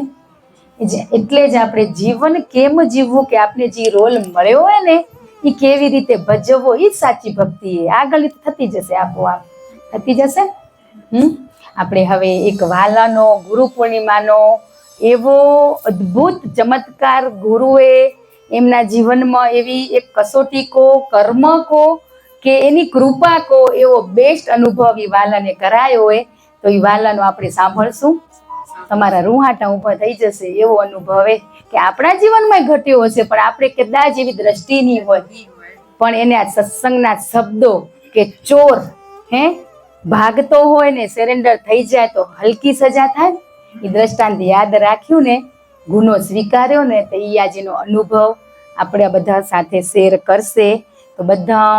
એટલે જ આપણે જીવન કેમ જીવવું, કે આપણે જે રોલ મળ્યો હોય ને એ કેવી રીતે ભજવવો, એ જ સાચી ભક્તિ. આગળ થતી જશે, આપોઆપ થતી જશે. આપણે હવે એક વાલાનો ગુરુ પૂર્ણિમાનો એવો અદ્ભુત ચમત્કાર ગુરુએ એમના જીવનમાં એવી એક કસોટી કો કર્મ કો કે એની કૃપા કો એવો બેસ્ટ અનુભવ ઈ વાલાને કરાયો હોય તો ઈ વાલાનો આપણે સાંભળશું. તમારા રૂહાટા ઊભા થઈ જશે એવો અનુભવ કે આપણા જીવનમાં ઘટ્યો હશે પણ આપણે કદાચ એવી દ્રષ્ટિ નહીં હોય પણ એને આ સત્સંગના શબ્દો કે ચોર ભાગતો હોય ને સરેન્ડર થઈ જાય તો હલકી સજા થાય એ દ્રષ્ટાંત યાદ રાખ્યું ને ગુનો સ્વીકાર્યો ને તો એ આજનો અનુભવ આપણે બધા સાથે શેર કરશે તો બધા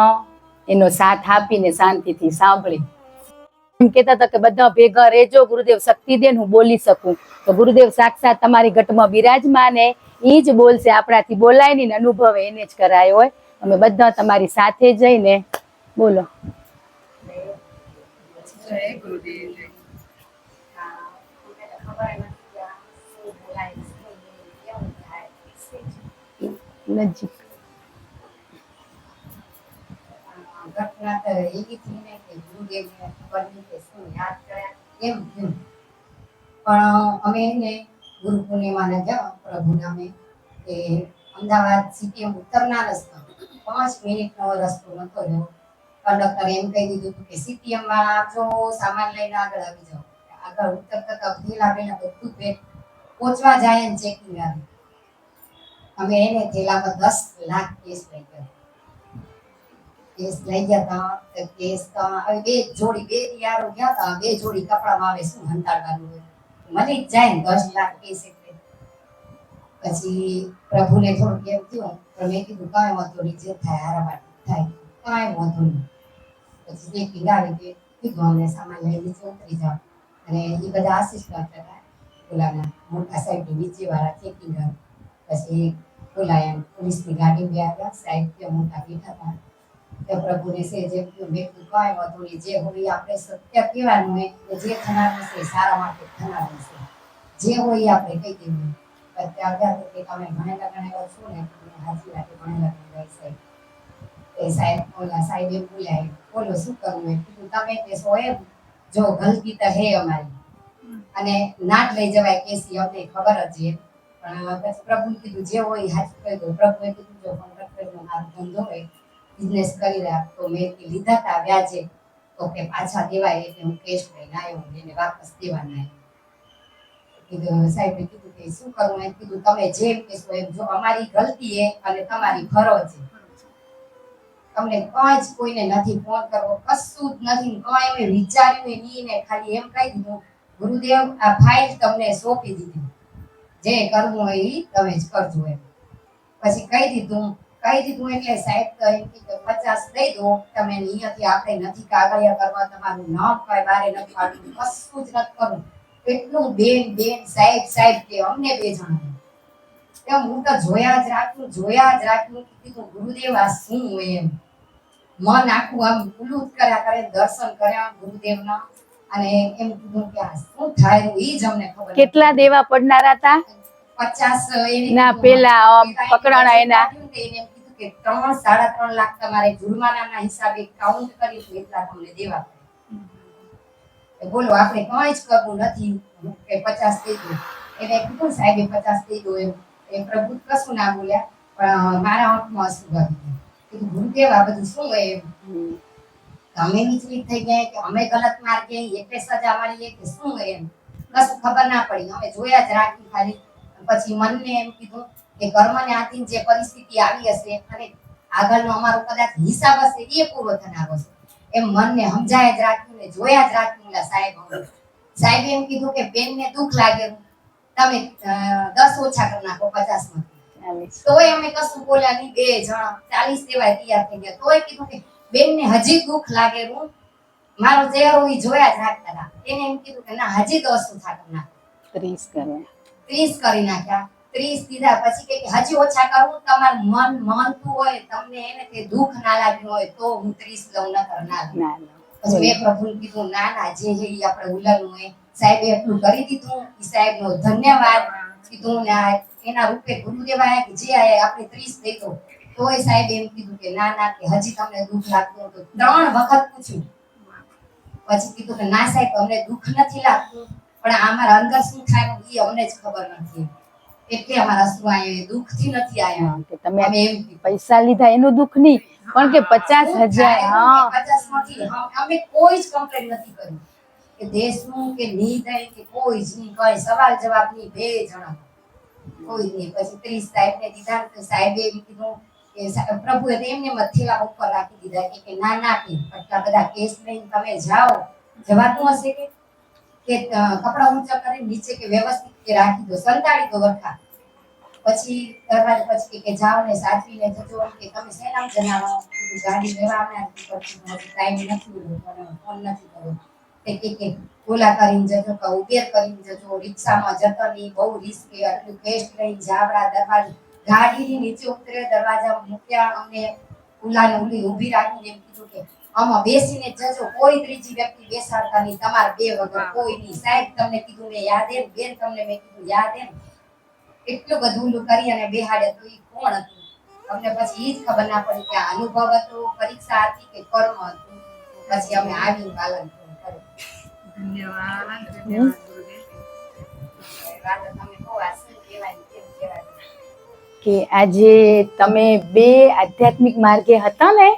એનો સાથ આપીને શાંતિથી સાંભળી. એમ કહેતા હતા કે બધા ભેગા રહેજો, ગુરુદેવ શક્તિ દે હું બોલી શકું. તો ગુરુદેવ સાક્ષાત તમારી ઘટમાં બિરાજમાન એ જ બોલશે, આપણાથી બોલાય નહીં, અનુભવ એને જ કરાયો હોય. અમે બધા તમારી સાથે જઈને બોલો. જય ગુરુદેવ. નજીક ઘટના તો એવી થી ને કે ગુરુદેવને ખબર નહીં કે શું યાદ કર્યા કેમ થયું. પણ અમે એને ગુરુ પૂર્ણિમાના જાઓ પ્રભુ નામે કે અમદાવાદ સિટી ઉત્તરના રસ્તા 5 મિનિટનો રસ્તો નતો રહ્યો. કંડક્ટર એમ કહી દીધું હતું કે સીટીએમ વાળા આવજો, સામાન લઈને આગળ આવી જાઓ. આગળ ઉતરતા થેલા બેલા બધું ભેટ પહોંચવા જાય ને ચેકિંગ આવે. અમે એને થેલામાં 10 લાખ કેસ લઈ ગયા. કેસ લઈ ગયા હતા. કેસ હવે બે યારો ગયા હતા, 2 જોડી કપડામાં આવે શું હંતાડવાનું હોય, મળી જ જાય ને 10 લાખ કેસ એટલે. પછી પ્રભુને થોડું કેમ થયું પણ મેં કીધું કાંઈ વાંધો નહીં, જે થાય હારામાં થાય, કાંઈ વાંધો નહીં. પછી ચેકિંગ આવી કે કીધું અમને સામાન લઈ નીચે ઉતરી જાઓ. અને એ બધા આસિસ્ટન્ટ હતા ઓલાના મોટા સાહેબની નીચે વાળા ચેકિંગ. પછી બોલાયા પોલીસની ગાડી બી આવ્યા, સાહેબ ત્યાં મોટા બેઠા હતા. તો પ્રભુને છે જે મેં કીધું કાંઈ વાંધો નહીં, જે હોય આપણે સત્ય કહેવાનું હોય, જે થનારું છે સારા માટે થનારું છે, જે હોય આપણે કહી દેવું. અત્યારે કે તમે ભણેલા ગણેલા છો ને, હાજી રાખે ભણેલા ગણેલા સાહેબ. એ સાહેબ ઓલા સાહેબે બોલ્યા, બોલો શું કરવું હોય. કીધું તમે કહેશો એમ, જો ગલતી તો હે અમારી અને નાટ લઈ જવાય કેસી અમને ખબર જ છે. પણ પછી પ્રભુને કીધું જે હોય હાચું કહી દો. પ્રભુએ કીધું જો કોન્ટ્રાક્ટરનો મારો ધંધો હોય, બિઝનેસ કરી રહ્યા તો મેં લીધા હતા વ્યાજે તો કે પાછા દેવાય એટલે હું કેશ લઈને આવ્યો, એને વાપસ દેવાના. કીધું સાહેબે કીધું કે શું કરવું એમ. કીધું તમે જેમ કહેશો એમ, જો અમારી ગલતી છે અને તમારી ફરજ છે. તમને કઈ જ કોઈને નથી ફોન કરવો, કશું જ નથી, કઈ અમે વિચાર્યું નહીં ને ખાલી એમ કહી દીધું ગુરુદેવ આ ફાઇલ તમને સોંપી દીધી, જે કરવું હોય એ તમે જ કરજો એમ. પછી કહી દીધું એટલે સાહેબ તો એમ કે 50 દઈ દો તમે, અહીંયાથી આપણે નથી કાગળિયા કરવા, તમારું નામ કઈ બારે નથી પાડવું, કશું જ નથી કરવું. એટલું બેન સાહેબ કે અમને 2 જણા એમ. હું તો જોયા જ રાખ્યું. કીધું ગુરુદેવ આ શું હોય એમ. મન આખું આમ ઉલું કર્યા કરે, દર્શન કર્યા ગુરુદેવના. અને એમ કીધું કે આ શું થાય એ જ અમને ખબર. કેટલા દેવા પડનારા હતા 50 ના પેલા પકડાણા એના એને એમ કીધું કે 3-3.5 લાખ તમારે જુર્માનાના હિસાબે કાઉન્ટ કરી એટલા તમને દેવા પડે. બોલો આપણે કઈ જ કરવું નથી કે 50 દઈ દો. એને કીધું સાહેબે 50 દઈ દો એમ. એ પ્રભુ કશું ના બોલ્યા પણ મારા આંખમાં આંસુ આવી ગયા. કીધું ગુરુદેવ આ બધું શું હોય એમ. અમે વિચલિત થઈ ગયા કે અમે ગલત માર્ગે એટલે સજા મળીએ કે શું હોય એમ. કશું ખબર ના પડી. અમે જોયા જ રાખી ખાલી. પછી મનને એમ કીધું કે કર્મને આધીન જે પરિસ્થિતિ આવી હશે અને આગળનો અમારો કદાચ હિસાબ હશે એ પૂરો થનારો છે એમ મનને સમજાય જ રાખ્યું ને જોયા જ રાખ્યું. સાહેબે એમ કીધું કે બેનને દુઃખ લાગે, તમે 10 ઓછા કરી નાખો 50 માંથી. તોય અમે કશું બોલ્યા નહીં. 2 જણા 40 દેવાય તૈયાર થઈ ગયા. તોય કીધું કે બેનને હજી દુઃખ લાગે, હું મારો ચહેરો એ જોયા જ રાખતા હતા. એને એમ કીધું કે ના હજી 10 ઓછા કરી નાખો. 30 કરી નાખ્યા. 30 દીધા. પછી કે હજી ઓછા કરું, તમારું મન માનતું હોય, તમને એને કે દુઃખ ના લાગ્યું હોય તો હું 30 લઉં, નકર ના લઉં. પછી મેં પ્રભુને કીધું ના જે છે એ આપણે ઉલાડવું હોય. સાહેબે એટલું કરી દીધું. એ સાહેબનો ધન્યવાદ કીધું ને એના રૂપે ગુરુદેવ આયા કે જે આયા આપણે 30 દઈ દો. તોય સાહેબે એમ કીધું કે ના કે હજી તમને દુઃખ લાગતું હોય તો 3 વખત પૂછ્યું. પછી કીધું કે ના સાહેબ અમને દુઃખ નથી લાગતું પણ અમારા અંદર શું થાય એ અમને જ ખબર નથી. એટલે અમારા અશ્રુ આવ્યા, દુઃખથી નથી આવ્યા. કે તમે અમે એમ કીધું. પૈસા લીધા એનું દુઃખ નહીં, પણ કે 50,000 હા 50 માંથી અમે કોઈ જ કમ્પ્લેન નથી કરી કે દેશનું કે નિર્દય કે કોઈ જ નહીં, કોઈ સવાલ જવાબ નહીં, બે જણા કોઈ નહીં. પછી 30 સાહેબને દીધા તો સાહેબે એમ કીધું કે પ્રભુએ તો એમને મથેલા ઉપર રાખી દીધા કે ના ના કે આટલા બધા કેસ લઈને તમે જાઓ, જવાતું હશે કે કપડા ઊંચા કરીને નીચે કે વ્યવસ્થિત કે રાખી દો, સંતાડી દો વરખા. પછી દરવાજે પછી કે જાઓ ને સાચવીને જજો કે તમે શેનામ જણાવો, ગાડી લેવા આવ્યા પછી ટાઈમ નથી, મને ફોન નથી કર્યો કે ઓલા કરીને જજો કે ઉબેર કરીને જજો, રિક્ષામાં જતો નહીં, બહુ રિસ્કી, આટલું કેશ લઈને જાવડા, દરવાજે ગાડીની નીચે ઉતરે, દરવાજા મૂક્યા, અમને ઉલાને ઉલી ઊભી રાખીને એમ કીધું કે આમાં બેસીને જજો, કોઈ ત્રીજી વ્યક્તિ બેસાડતા નહીં, તમારા બે વગર કોઈ નહીં. સાહેબ તમને કીધું મેં યાદ એમ, બેન તમને મેં કીધું યાદ એમ. એટલું બધું ઊંડું કરી અને બેહાડે તો એ કોણ હતું? અમને પછી એ જ ખબર ના પડી કે આ અનુભવ હતો, પરીક્ષા હતી કે કર્મ હતું. પછી અમે આવીને પાલન કર્યું. ધન્યવાદ ધન્યવાદ ગુરુદેવ. રાધા તમે કહો આ શું કહેવાય ને કેમ કહેવાય? કે આજે તમે બે આધ્યાત્મિક માર્ગે હતા ને,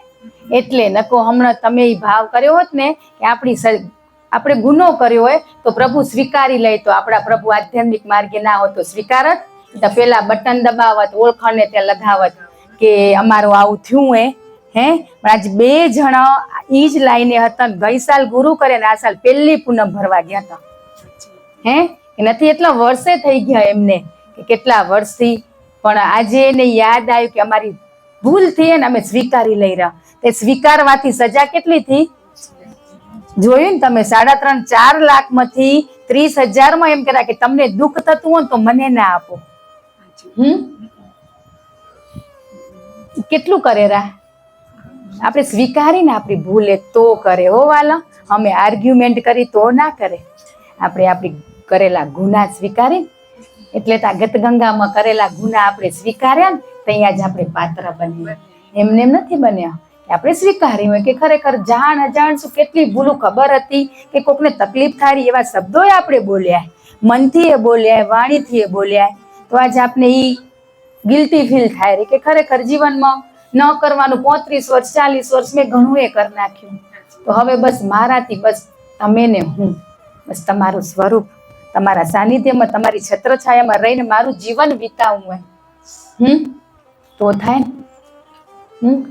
એટલે નકો હમણાં તમે ઈ ભાવ કર્યો હોત ને કે આપણે ગુનો કર્યો હોય તો પ્રભુ સ્વીકારી લે, તો આપણા પ્રભુ આધ્યાત્મિક માર્ગે ના હોત તો સ્વીકારત, તો પેલા બટન દબાવત, ઓળખાણને ત્યાં લગાવત કે અમારું આવું થયું હે. પણ આજે બે જણા ઈ જ લાઈને હતા, ગઈ સાલ ગુરુ કરે ને આ સાલ પહેલી પૂનમ ભરવા ગયા હતા. નથી એટલા વર્ષે થઈ ગયા એમને કે કેટલા વર્ષથી, પણ આજે એને યાદ આવ્યું કે અમારી ભૂલ થઈ ને અમે સ્વીકારી લઈ રહ્યા. તે સ્વીકારવાથી સજા કેટલી થઈ જોયું ને તમે? 3.5-4 લાખમાંથી 30,000 માં એમ કર્યા કે તમને દુઃખ થતું હોય તો મને ના આપો. કેટલું કરેરા આપણે સ્વીકારીને આપણી ભૂલે તો કરે હો વાલા. અમે આર્ગ્યુમેન્ટ કરી તો ના કરે. આપણે આપણી કરેલા ગુના સ્વીકારી, એટલે તો ગતગંગામાં કરેલા ગુના આપણે સ્વીકાર્યા ને ત્યાં જ આપણે પાત્ર બન્યા. એમને એમ નથી બન્યા કે આપણે સ્વીકાર્યું હોય કે ખરેખર જાણ અજાણ શું કેટલી ભૂલું ખબર હતી કે કોકને તકલીફ થાય એવા શબ્દો આપણે બોલ્યા, મનથી એ બોલ્યા, વાણીથી એ બોલ્યા, તો આજે આપણે ઈ ગિલ્ટી ફીલ થાય કે ખરેખર જીવનમાં ન કરવાનું 35 વર્ષ 40 વર્ષ મેં ઘણું એ કરી નાખ્યું. તો હવે બસ મારાથી બસ તમે ને હું, બસ તમારું સ્વરૂપ, તમારા સાનિધ્યમાં, તમારી છત્રછાયામાં રહીને મારું જીવન વિતાવવું હોય. તો થાય ને.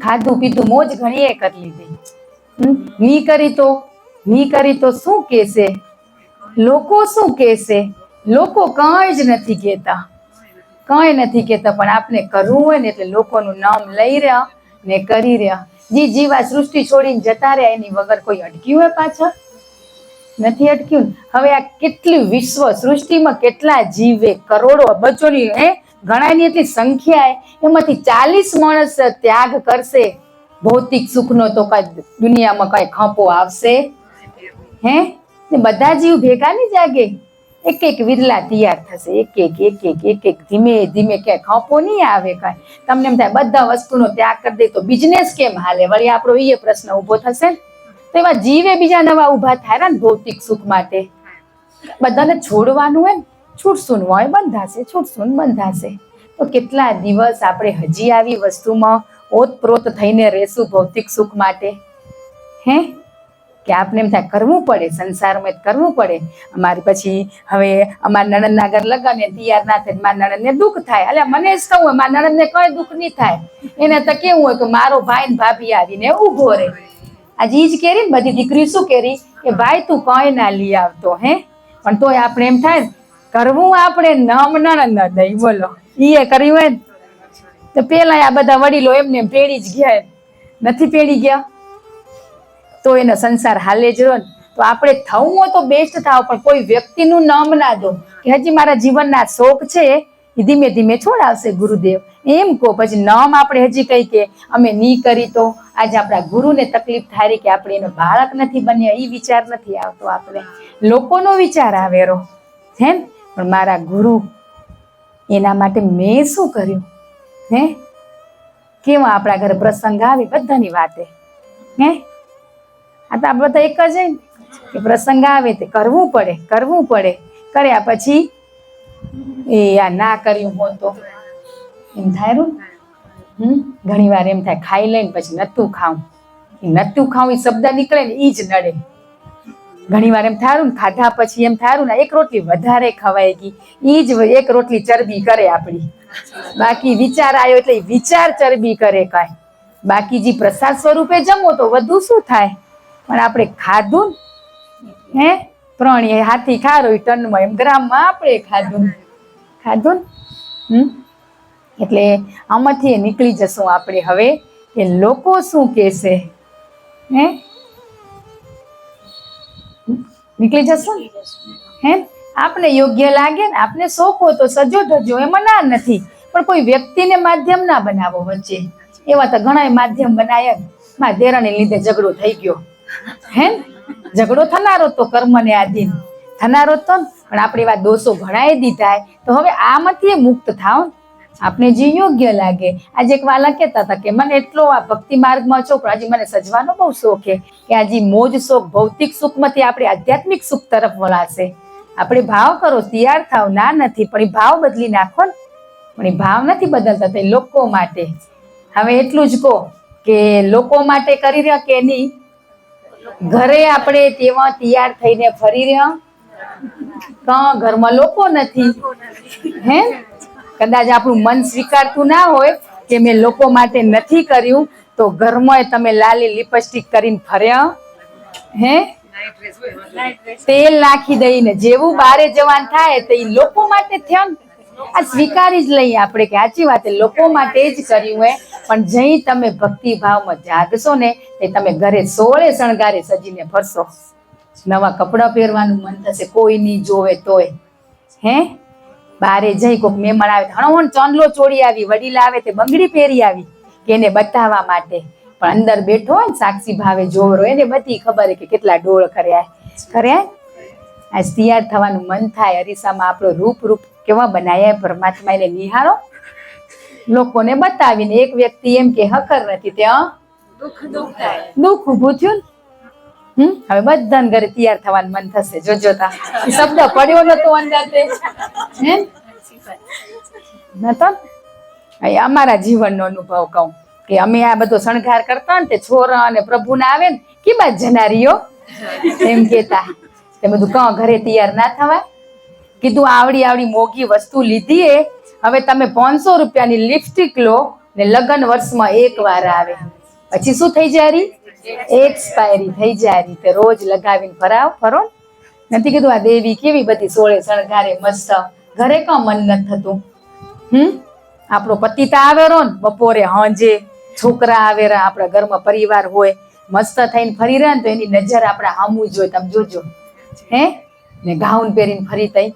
ખાધું પીધું મોજ ઘણી એ કરી લીધી, ની કરી તો શું કહેશે લોકો? શું કહેશે લોકો? કઈ જ નથી કહેતા, કઈ નથી કહેતા. પણ આપણે કરવું હોય ને એટલે લોકોનું નામ લઈ રહ્યા ને કરી રહ્યા. જીવા સૃષ્ટિ છોડીને જતા રહ્યા, એની વગર કોઈ અટક્યું હોય પાછળ? નથી અટક્યું. હવે આ કેટલી વિશ્વ સૃષ્ટિમાં કેટલા જીવે, કરોડો અબજોની ગણાયની એટલી સંખ્યા, એમાંથી 40 માણસ ત્યાગ કરશે ભૌતિક સુખનો તો કઈ દુનિયામાં કઈ ખંપો આવશે? બધા જીવ ભેગા નહીં જાગે, એક એક વિરલા તૈયાર થશે, એક એક ધીમે ધીમે ક્યાંય ખંપો નહીં આવે કાંઈ. તમને એમ થાય બધા વસ્તુનો ત્યાગ કરી દે તો બિઝનેસ કેમ હાલે? વળી આપણો એ પ્રશ્ન ઉભો થશે ને. તો એવા જીવે બીજા નવા ઉભા થાય ને ભૌતિક સુખ માટે. બધાને છોડવાનું હોય ને, છૂટશું હોય બંધાશે, છૂટશું બંધાશે. તો કેટલા દિવસ આપણે હજી આવી વસ્તુમાં ઓતપ્રોત થઈને રહેશું ભૌતિક સુખ માટે? કે આપણે એમ થાય કરવું પડે, સંસારમાં કરવું પડે. અમારી પછી હવે અમારા નણંદના ઘર લગન ને તૈયાર ના થાય, મારા નણંદને દુઃખ થાય. એટલે મને જ કહું હોય મારા નણંદને કઈ દુઃખ નહીં થાય. એને તો કેવું હોય કે મારો ભાઈ ને ભાભી આવીને ઉભો રહે. આજે ઈ જ કેરી ને બધી દીકરી શું કેરી કે ભાઈ તું કઈ ના લઈ આવતો. પણ તોય આપણે એમ થાય કરવું આપણે નમ નણંદ દઈ. બોલો ઈ કર્યું હોય ને તો પેલા આ બધા વડીલો એમને એમ પેડી જ ગયા, નથી પેડી ગયા તો એનો સંસાર હાલે જ રહ્યો ને. તો આપણે થવું હોય તો બેસ્ટ થાવ, પણ કોઈ વ્યક્તિનું નામ ના દો કે હજી મારા જીવનના શોખ છે એ ધીમે ધીમે છોડાવશે ગુરુદેવ એમ કહો. પછી નામ આપણે હજી કઈ કે અમે ની કરી તો આજે આપણા ગુરુને તકલીફ થાય કે આપણે એનો બાળક નથી બન્યા, એ વિચાર નથી આવતો. આપણે લોકોનો વિચાર આવેરો હે, પણ મારા ગુરુ એના માટે મેં શું કર્યું? કેવા આપણા ઘરે પ્રસંગ આવે બધાની વાતે. આ તો આપણે બધા એક જ કે પ્રસંગ આવે તે કરવું પડે. કર્યા પછી એ આ ના કર્યું હોત તો એમ થાય રૂ. ઘણી વાર એમ થાય ખાઈ લઈને પછી નતું ખાવું. એ નતું ખાવું એ શબ્દ નીકળે ને એ જ નડે. ઘણી વાર એમ થારું ને ખાધા પછી એમ થારું ને એક રોટલી વધારે ખવાય ગઈ, એ જ એક રોટલી ચરબી કરે આપણી. બાકી વિચાર આવ્યો એટલે વિચાર ચરબી કરે કાંઈ. બાકી જે પ્રસાદ સ્વરૂપે જમો તો વધુ શું થાય, પણ આપણે ખાધું હે પ્રાણી હાથી ખારો ટનમાં એમ ગ્રામમાં આપણે ખાધું એટલે આમાંથી નીકળી જશું આપણે હવે કે લોકો શું કહેશે. હે નીકળી જશું હે આપને યોગ્ય લાગે ને આપને શોખ હોય તો સજો ધજો, એમાં ના નથી, પણ કોઈ વ્યક્તિને માધ્યમ ના બનાવો વચ્ચે. એવા તો ઘણા માધ્યમ બનાવ્યા. મારા દેરાને લીધે ઝઘડો થઈ ગયો હે, ઝઘડો થનારો તો કર્મને આધીન થનારો તો, પણ આપણે એવા દોષો ઘણાય દીધા. તો હવે આમાંથી મુક્ત થાવ, આપણે જે યોગ્ય લાગે. આજે એક વાલા કહેતા હતા કે મને એટલો આ ભક્તિ માર્ગમાં છો, પણ આજે મને સજવાનો બહુ શોખ છે કે આજે મોજ શોખ ભૌતિક સુખમાંથી આપણે આધ્યાત્મિક સુખ તરફ વળાશે. આપણે ભાવ કરો તૈયાર થાવ, ના નથી, પણ એ ભાવ બદલી નાખો ને. પણ એ ભાવ નથી બદલતા, તે લોકો માટે. હવે એટલું જ કહો કે લોકો માટે કરી રહ્યા કે નહીં, ઘરે આપણે તેવા તૈયાર થઈને ફરી રહ્યા, ઘરમાં લોકો નથી હે. કદાચ આપણું મન સ્વીકારતું ના હોય કે મેં લોકો માટે નથી કર્યું, તો ઘરમાં તમે લાલી લિપસ્ટિક કરીને ફર્યા હે, તેલ નાખી દઈને જેવું બારે જવાન થાય તો એ લોકો માટે થયા. આ સ્વીકારી જ લઈએ આપણે કે સાચી વાત લોકો માટે જ કર્યું હે. પણ જઈ તમે ભક્તિ ભાવમાં જાગશો ને તે તમે ઘરે 16 શણગારે સજીને ફરશો. નવા કપડાં પહેરવાનું મન થશે, કોઈ નહીં જોવે તોય હે. બારે જઈ કોઈક મહેમાન આવે હણવણ ચાંદલો ચોરી આવી, વડીલ આવે તે બંગડી પહેરી આવી કે એને બતાવવા માટે, પણ અંદર બેઠો હોય ને સાક્ષી ભાવે જોવરો, એને બધી ખબર કે કેટલા ડોળ કર્યા. આજ તૈયાર થવાનું મન થાય, અરીસામાં આપણો રૂપ કેવા બનાવ્યા પરમાત્મા એને નિહાળો. લોકોને બતાવીને એક વ્યક્તિ એમ કે હકર નથી, ત્યાં દુઃખ ઊભું થયું ને. હવે બધાને ઘરે તૈયાર થવાનું મન થશે. જોજો તા શબ્દ પડ્યો નતો અંદર તે હે નતો. અમારા જીવનનો અનુભવ કહું કે અમે આ બધો શણગાર કરતા ને તે છોરા અને પ્રભુના આવે ને કે બાદ જનારીઓ એમ કેતા, તે બધું ઘરે તૈયાર ના થવાય. કીધું આવડી મોંઘી વસ્તુ લીધી એ, હવે તમે 500 રૂપિયાની લિપસ્ટિક લો ને લગ્ન વર્ષમાં એક વાર આવે, પછી શું થઈ જાય, એક્સપાયરી થઈ જાય. તે રોજ લગાવીને ફરો. નથી કીધું આ દેવી કેવી બધી 16 શણગારે મસ્ત, ઘરે મન નથી થતું. આપણો પતિ તો આવેરો ને બપોરે હાંજે, છોકરા આવેરા, આપણા ઘરમાં પરિવાર હોય મસ્ત થઈને ફરી રહ્યા ને તો એની નજર આપણા સામું જ હોય. તમે જોજો હે ને ગાઉન પહેરીને ફરી તઈ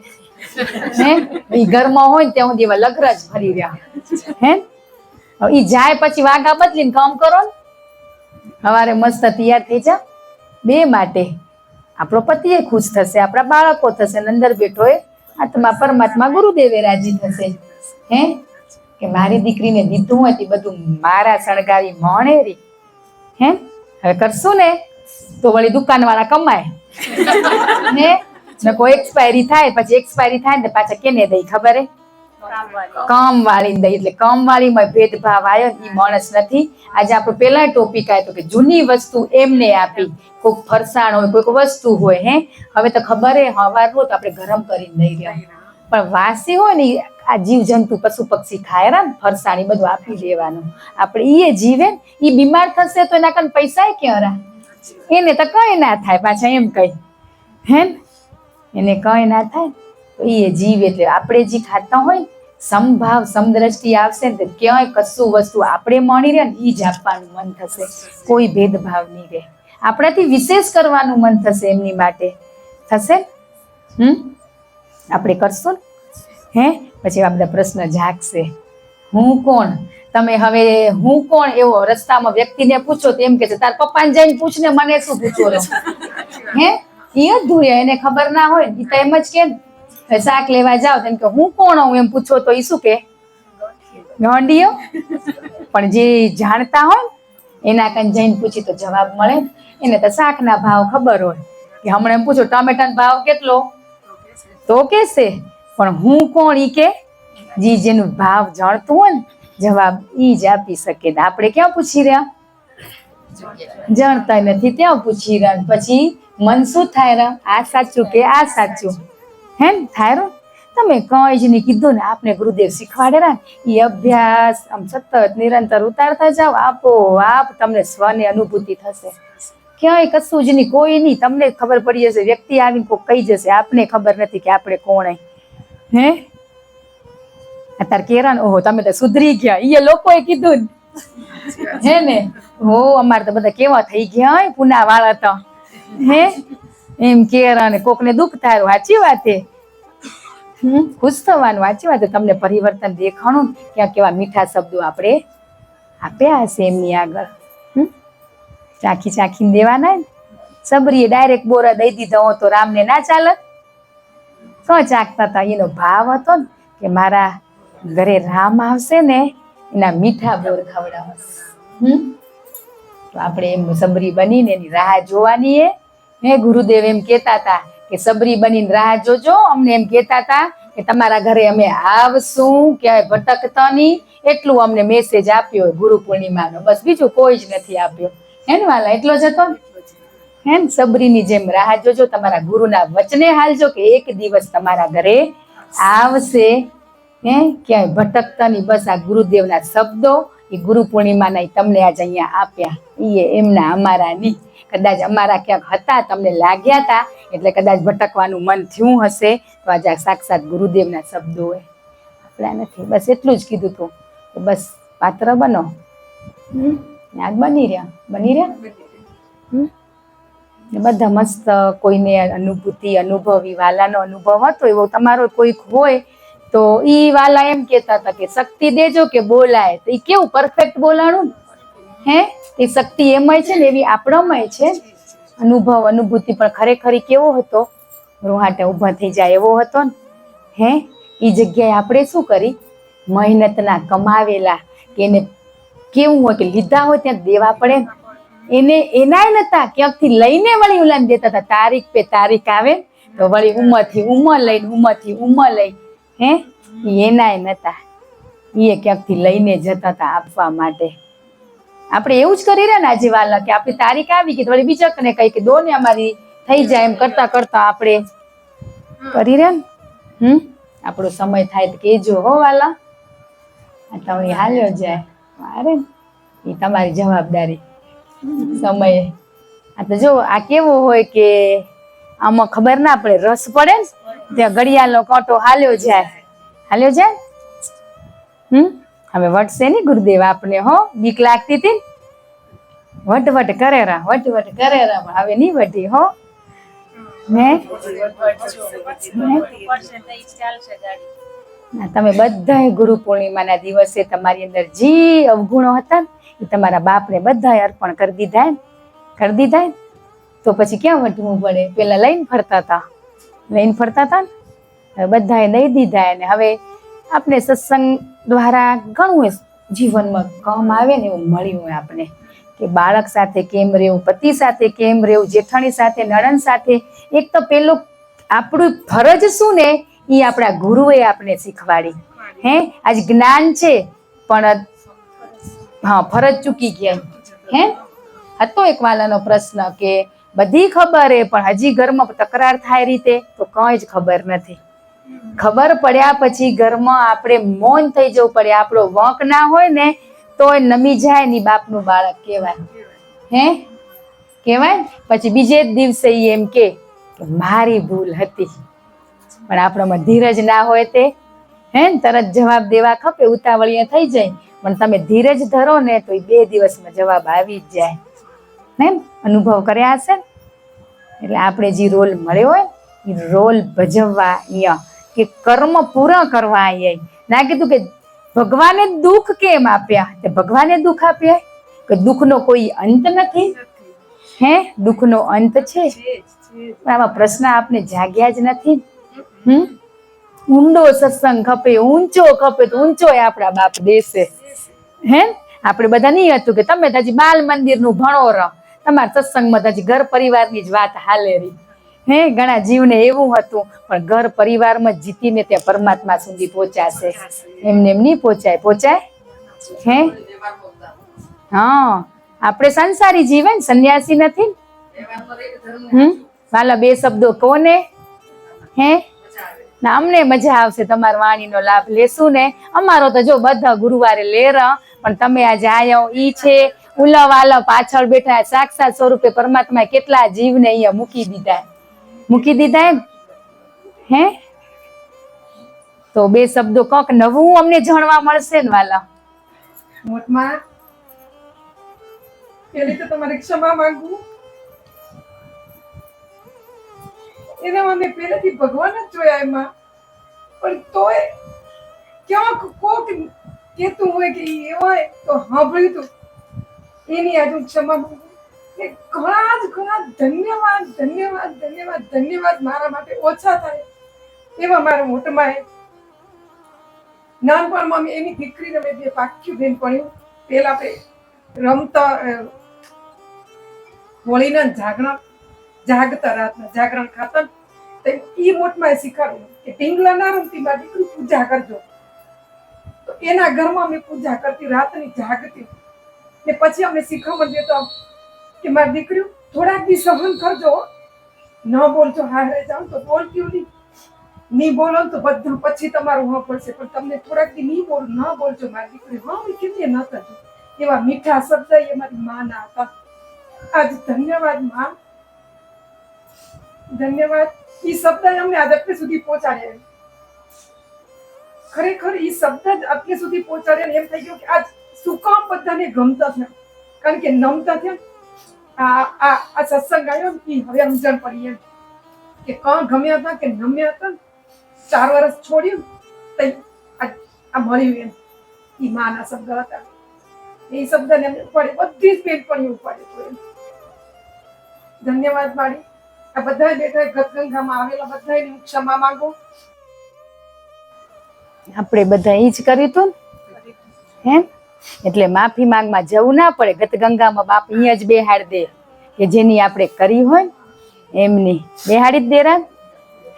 હે, એ ઘરમાં હોય ને ત્યાં સુધી એવા લગરા જ ફરી રહ્યા હે. ઈ જાય પછી વાગા બદલીને કામ કરો ને, સવારે મસ્ત તૈયાર થઈ જા. બે માટે આપણો પતિ એ ખુશ થશે, આપણા બાળકો થશે, અંદર બેઠો એ આત્મા પરમાત્મા ગુરુદેવે રાજી થશે હે, કે મારી દીકરીને દીધું હોય તે બધું મારા શણગારી મોણેરી હે. હવે કરશું ને તો વળી દુકાન વાળા કમાય ને કોઈ એક્સપાયરી થાય, પછી એક્સપાયરી થાય ને પાછા કેને દઈ ખબર હે, કામ વાળી દઈ. એટલે કામ વાળીમાં ભેદભાવ આવ્યો, એ માણસ નથી. આજે આપણો પેલા ટોપિક આવ્યો કે જૂની વસ્તુ એમને આપી, કોઈક ફરસાણ હોય કોઈક વસ્તુ હોય હે, હવે તો ખબર હે હવાર હોય તો આપણે ગરમ કરીને દઈ રહ્યા, પણ વાસી હોય ને આ જીવ જંતુ પશુ પક્ષી ખાય ને ફરસાણ એ બધું આપી દેવાનું. આપણે એ જીવે એ બીમાર થશે તો એના કારણે પૈસા ક્યાં રા, એને તો કઈ ના થાય પાછા એમ કઈ હે, એને કઈ ના થાય તો એ જીવ. એટલે આપણે જે ખાતા હોય સમભાવ સમદ્રષ્ટિ આવશે ને ક્યાંય કશું વસ્તુ આપણે મળી રહે ને એ જ આપવાનું મન થશે, કોઈ ભેદભાવ નહીં રહે. આપણાથી વિશેષ કરવાનું મન થશે, એમની માટે થશે. આપણે કરશું હે, પછી આ બધા પ્રશ્ન જાગશે. હું કોણ, તમે હવે હું કોણ એવો રસ્તામાં વ્યક્તિને પૂછો તો એમ કે છે તાર પપ્પાને જઈને પૂછને, મને શું પૂછો હે. એ અધૂરિયા, એને ખબર ના હોય એ તો એમ જ કે શાક લેવા જાવ તેમ કે હું કોણ હું એમ પૂછો તો એ શું કે ગોંડિયો. પણ જે જાણતા હોય એના કઈ જઈને પૂછી તો જવાબ મળે. એને તો શાકના ભાવ ખબર હોય કે હમણાં એમ પૂછો ટમેટાનો ભાવ કેટલો તો કેશે પણ હું કોણ ઈ કે જેનું ભાવ જાણતું હોય ને જવાબ ઈ જ આપી શકે. આપણે ક્યાં પૂછી રહ્યા? જાણતા નથી ત્યાં પૂછી રહ્યા. પછી મન શું થાય રહ્યા? આ સાચું કે આ સાચું? હે ને થાય રહ્યું. તમે કઈ જ નહીં કીધું ને, આપને ગુરુદેવ શીખવાડે રહ્યા એ અભ્યાસ આમ સતત નિરંતર ઉતારતા જાઓ, આપોઆપ તમને સ્વની અનુભૂતિ થશે. ક્યાંય કશું જ નહીં, કોઈ નહીં. તમને ખબર પડી જશે, વ્યક્તિ આવીને કોઈ કહી જશે, આપને ખબર નથી કે આપણે કોણ. હે અત્યારે કેરા ઓહો તમે તો સુધરી ગયા, એ લોકોએ કીધું હે ને. હો અમારે તો બધા કેવા થઈ ગયા પુના વાળા તો હે એમ કેરા ને કોકને દુઃખ થાય. સાચી વાત છે. ખુશ થવાનું. સાચી વાત. તમને પરિવર્તન દેખાણું ક્યાં કેવા મીઠા શબ્દો આપણે આપ્યા હશે એમની આગળ. ચાખી ચાખીને દેવાના ને. સબરીએ ડાયરેક્ટ બોરા દઈ દીધા હો તો રામને ના ચાલે. તો ચાખતા હતા. એનો ભાવ હતો ને કે મારા ઘરે રામ આવશે ને એના મીઠા બોર ખવડાવશે. તો આપણે એમ સબરી બનીને એની રાહ જોવાની. હે ગુરુદેવ એમ કહેતા હતા કે સબરી બનીને રાહ જોજો. અમને એમ કહેતા હતા કે તમારા ઘરે અમે આવશું, ક્યાંય ભટકતા નહીં. એટલું અમને મેસેજ આપ્યો ગુરુ પૂર્ણિમાનો. બસ બીજું કોઈ જ નથી આપ્યો. હે ને વાલા? એટલો જ હતો હે ને. સબરીની જેમ રાહ જોજો. તમારા ગુરુના વચને હાલજો કે એક દિવસ તમારા ઘરે આવશે. હે ક્યાંય ભટકતા નહીં. બસ આ ગુરુદેવના શબ્દો એ ગુરુ પૂર્ણિમાના તમને આજ અહીંયા આપ્યા. એ એમના અમારા નહીં. કદાચ અમારા ક્યાંક હતા, તમને લાગ્યા હતા એટલે કદાચ ભટકવાનું મન થયું હશે. તો આજે સાક્ષાત ગુરુદેવના શબ્દો હોય, આપણા નથી. બસ એટલું જ કીધું તું કે બસ પાત્ર બનો. યાદ બની રહ્યા. બધા મસ્ત. કોઈને અનુભૂતિ અનુભવી વાલાનો અનુભવ હતો એવો તમારો કોઈક હોય તો ઈ વાલા એમ કેતા હતા કે શક્તિ દેજો કે બોલાય. તો ઈ કેવું પરફેક્ટ બોલાણું હે. એ શક્તિ એમાંય છે ને એવી આપણામાંય છે. અનુભવ અનુભૂતિ પણ ખરેખર કેવો હતો? રૂહાટે ઊભા થઈ જાય એવો હતો ને. હે એ જગ્યાએ આપણે શું કરી? મહેનતના કમાવેલા કે એને કેવું હોય કે લીધા હોય ત્યાં દેવા પડે. એને એનાય નતા ક્યાંકથી લઈને વળી ઉલાને દેતા હતા. તારીખ પે તારીખ આવે તો વળી ઉંમરથી ઉંમર લઈને ઉંમરથી ઉંમર લઈ. હે એનાય નતા. એ ક્યાંકથી લઈને જતા હતા આપવા માટે. આપણે એવું જ કરી રહ્યા ને આજે વાલા કે આપણી તારીખ આવી ગઈ તો વળી બીજાને કઈ કે દો ને અમારી થઈ જાય. એમ કરતા કરતા આપણે કરી રહ્યા ને. આપણો સમય થાય તો કેજો હો વાલા. આ તમે હાલ્યો જાય મારે એ તમારી જવાબદારી. સમય આ તો જો આ કેવો હોય કે આમાં ખબર ના પડે, રસ પડે ને ત્યાં ઘડિયાળનો કાંટો હાલ્યો જાય. હવે વટશે નહીં ગુરુદેવ આપને. હો બીક લાગતી હતી વટ કરેરા પણ હવે નહીં વટી. હો તમે બધા ગુરુ પૂર્ણિમાના દિવસે તમારી અંદર જે અવગુણો હતા એ તમારા બાપને બધા અર્પણ કરી દીધા. તો પછી ક્યાં વટવું પડે? પેલા લઈને ફરતા હતા ને બધાએ દઈ દીધા. અને હવે આપણે સત્સંગ દ્વારા ઘણું જીવનમાં કામ આવે ને એવું મળ્યું હોય આપણે કે બાળક સાથે કેમ રહેવું, પતિ સાથે કેમ રહેવું, જેઠાણી સાથે, નણંદ સાથે. એક તો પેલું આપણું ફરજ શું ને એ આપણા ગુરુએ આપણે શીખવાડી. હે આજ જ્ઞાન છે પણ હા ફરજ ચૂકી ગયા. હે હતો એક વાલાનો પ્રશ્ન કે બધી ખબર હે પણ હજી ઘરમાં તકરાર થાય રીતે તો કઈ જ ખબર નથી. ખબર પડ્યા પછી ઘરમાં આપણે મૌન થઈ જવું પડે. આપણો વંક ના હોય ને તો નમી જાય ની બાપનું બાળક કહેવાય. હે કહેવાય. પછી બીજે જ દિવસે એમ કે મારી ભૂલ હતી. પણ આપણામાં ધીરજ ના હોય તે હે તરત જવાબ દેવા ખપે. ઉતાવળીએ થઈ જાય પણ તમે ધીરજ ધરો ને તો 2 દિવસમાં જવાબ આવી જ જાય. હે અનુભવ કર્યા હશે. એટલે આપણે જે રોલ મળ્યો હોય એ રોલ ભજવવા અહીંયા કે કર્મ પૂરા કરવા અહીંયા. ના કીધું કે ભગવાને દુઃખ કેમ આપ્યા? તે ભગવાને દુઃખ આપ્યા કે દુઃખનો કોઈ અંત નથી. હે દુઃખનો અંત છે. આવા પ્રશ્ન આપણે જાગ્યા જ નથી. ઊંડો સત્સંગ ખપે, ઊંચો ખપે તો ઊંચો આપણા બાપ દેશે. હે આપણે બધા નહીં હતું કે તમે હજી બાલ મંદિર નું ભણો રહો, તમારા સત્સંગમાં હજી ઘર પરિવારની જ વાત હાલે રહી. હે ઘણા જીવને એવું હતું, પણ ઘર પરિવારમાં જ જીતીને ત્યાં પરમાત્મા સુધી પહોંચાશે. એમને એમ નહીં પહોંચાય. હે હા, આપણે સંસારી જીવન, સંન્યાસી નથી. વાલા બે શબ્દો કોને હે ના અમને મજા આવશે તમારી વાણીનો લાભ લેશું ને. અમારો તો જો બધા ગુરુવારે લેર, પણ તમે આજે આયો ઈ છે ઉલા વાલા પાછળ બેઠા સાક્ષાત સ્વરૂપે પરમાત્મા કેટલા જીવને અહીંયા મૂકી દીધા એમ. હે તો બે શબ્દો કોક નવું અમને જાણવા મળશે ને વાલા. મોટમાં પેલી તો તમારી ક્ષમા માંગુ. એને અમે પહેલેથી ભગવાન જ જોયા એમાં, પણ તોય ક્યાંક કોક કેતું હોય કે ઈ એવો હોય તો સાંભળ્યું તું એની આજે હું ક્ષમા માંગુ. ઘણા ધન્યવાદ મારા માટે ઓછા થાય એવા મારા મોટમાં નાનપણમાં મેં એની દીકરીને મેં બે પાક્યું બેન પડ્યું. પેલા આપણે રમતા હોળીના જાગતા રાતના જાગરણ ખાતા તો ઈ મોટમાં શીખવાડ્યું કે ઢીંગલા ના રમતી મારી દીકરી પૂજા કરજો. તો એના ઘરમાં મેં પૂજા કરતી, રાતની જાગતી. ને પછી અમને શીખવણ દેતો કે મારી દીકરી થોડાક દી સહન કરજો, ન બોલજો હારે જાવ તો બોલતી નહીં બોલો તો બધા પછી તમારું હા પડશે, પણ તમને થોડાક દી ન બોલજો મારી દીકરી. હા મેં કેવી ન કરજો. એવા મીઠા શબ્દ એ મારી માના હતા. આજ ધન્યવાદ માં, ધન્યવાદ. ઈ શબ્દ અમને આજ અત્યાર સુધી પહોંચાડ્યા. ખરેખર ઈ શબ્દ જ અત્યાર સુધી પહોંચાડ્યા. એમ થઈ ગયું કે આજ શું કામ બધાને ગમતા થયા, કારણ કે નમતા થયા. આ સત્સંગ આવ્યો ઈ હવે સમજણ પડી એમ કે કોણ ગમ્યા હતા કે નમ્યા હતા. 4 વર્ષ છોડ્યું તો આ મળ્યું એમ. ઈ માના શબ્દ હતા. એ શબ્દને એમને ઉપાડી, બધી જ બેનપણીઓ ઉપાડી. ધન્યવાદ માડી. આ બધા બેઠા ગતગંગામાં આવેલા બધાને હું ક્ષમા માંગુ. આપણે બધા ઈ જ કર્યું તું હે, એટલે માફી માંગમાં જવું ના પડે. ગતગંગામાં બાપ અહીંયા જ બેહાડ દે કે જેની આપણે કરી હોય એમની બેહાડી જ દેરા.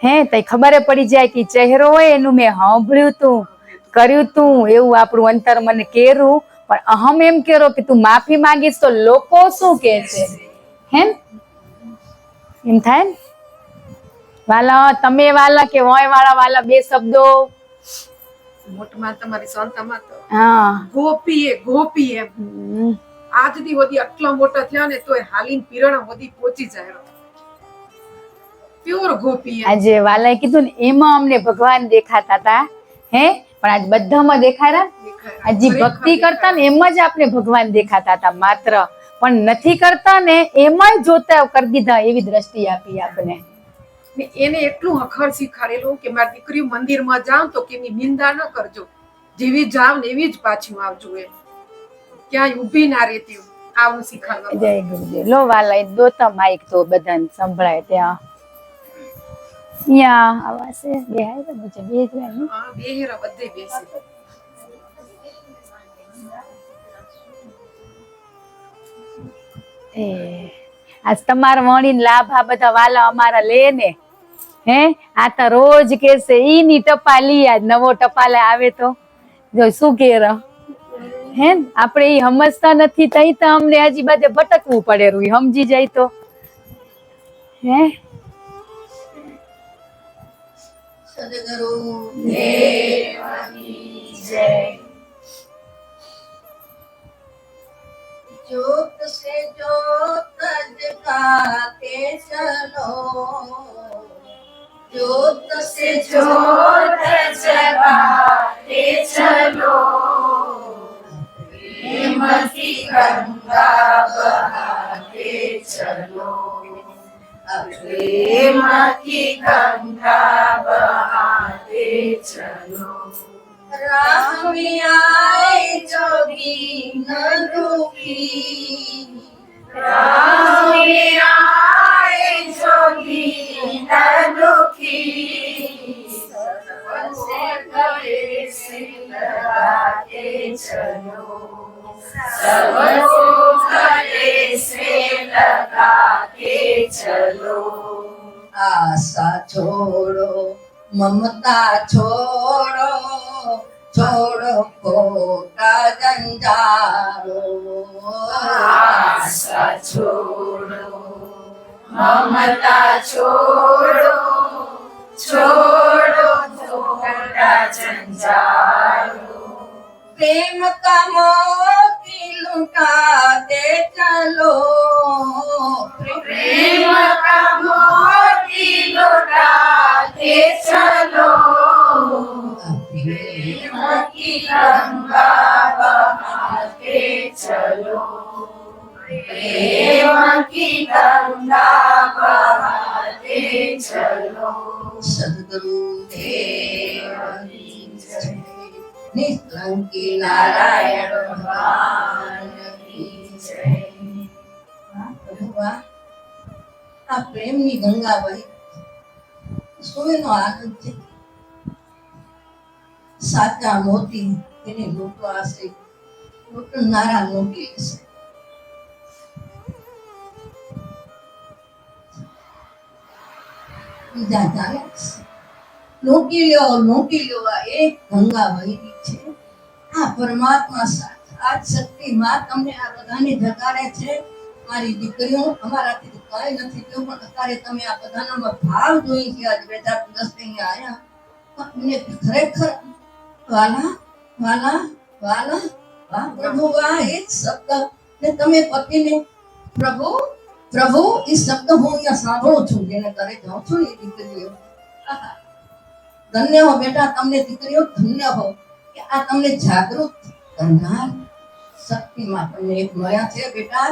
હે તઈ ખબર પડી જાય કે ચહેરો હોય એનું મેં સાંભળ્યું તું, કર્યું તું, એવું આપણું અંતર મને કેરું. પણ અહમ એમ કેરો કે તું માફી માંગીશ તો લોકો શું કે છે, હે એમ થાય ને. વાલા તમે વાલા કે વોય વાળા બે શબ્દો. મોટમાં તમારી સંતામાં તો હા ગોપી એમ. આજ દી હોદી આટલા મોટા થયા ને તોય હાલીન પીરણા હોદી પહોંચી જાય. પ્યોર ગોપી એમ. આજે વાલાએ કીધું ને એમાં અમને ભગવાન દેખાતા હતા. હે પણ આજ બધામાં દેખાડા. આજે ભક્તિ કરતા ને એમાં જ આપણે ભગવાન દેખાતા હતા માત્ર, પણ નથી કરતા ને એમાં જોતા કરી દીધા. એવી દ્રષ્ટિ આપી આપણે. એને એટલું અખર શીખાડેલું કે મારી દીકરી મંદિરમાં જાવ તો કે નિંદા ન કરજો, જેવી જાવ ને એવી જ પાછી આવજો. એમ ક્યાંય ઊભી ના રહેતી આવું શીખાડવા. જય ગુરુદેવ. લો વાલા દોતા માઈક તો બધાને સંભળાય ત્યાં. અહીંયા આવાસે બેહાય તો બીજે બે જ હોય. હા બેહેરા બધે બેસે. એ આજ તમારા વણીને લાભ આ બધા વાલા અમારા લે ને. હે આ તો રોજ કેસે ઈ ની ટપાલી, આજ નવો ટપાલે આવે તો જો શું કેર. હે આપણે ઈ સમજતા નથી તઈ તો અમને હજી બધે ભટકવું પડે. સમજી જાય તો હે. સદગુરુ દેવની જય. जोत से जोत जगाते चलो, जोत से जोत जगाते चलो, प्रेम की गंगा बहाते चलो, प्रेम की गंगा बहाते चलो. राह में आए जोगी न दुखी, राह में आए जोगी न दुखी, सबसे गले से लगाते चलो, सबको गले से लगाते चलो, આશા છોડો મમતા છોડો છોડો ખોટા જંજાળો આશા છોડો મમતા છોડો છોડો ખોટા જંજાળો प्रेम का मोती लुटाते चलो प्रेम का मोती लुटाते चलो प्रेम की गंगा बहाते चलो प्रेम की गंगा बहाते चलो सदगुरु देव की जय निष्कलंकी नारायण नारायण भगवान की जय ભગવાન આ પ્રેમની ગંગા વહી સોયનો આનંદ છે સાચા મોતી એને લૂંટવા છે લૂંટનારા લૂંટી લેશે બીજા ચાલે લૂંટી લ્યો આ એક ગંગા વહી છે આ પરમાત્મા સાથ આ શક્તિ માં તમને આ બધાને જગાડે છે મારી દીકરીઓ અમારાથી કઈ નથી થયું પણ અત્યારે તમે આ બધાનામાં ભાવ જોઈ છે આજ 2-4 દિવસ અહીંયા આયા મને ખરેખર વાલા વાલા વાલા વાહ પ્રભુ વાહ એક શબ્દ ને તમે પતિને પ્રભુ પ્રભુ એ શબ્દ હું અહીંયા સાંભળું છું જેને ઘરે જાઉં છું એ દીકરીઓ આહા. ધન્ય હો બેટા તમને દીકરીઓ ધન્ય હો કે આ તમને જાગૃત કરનાર શક્તિમાં તમને એક મળ્યા છે બેટા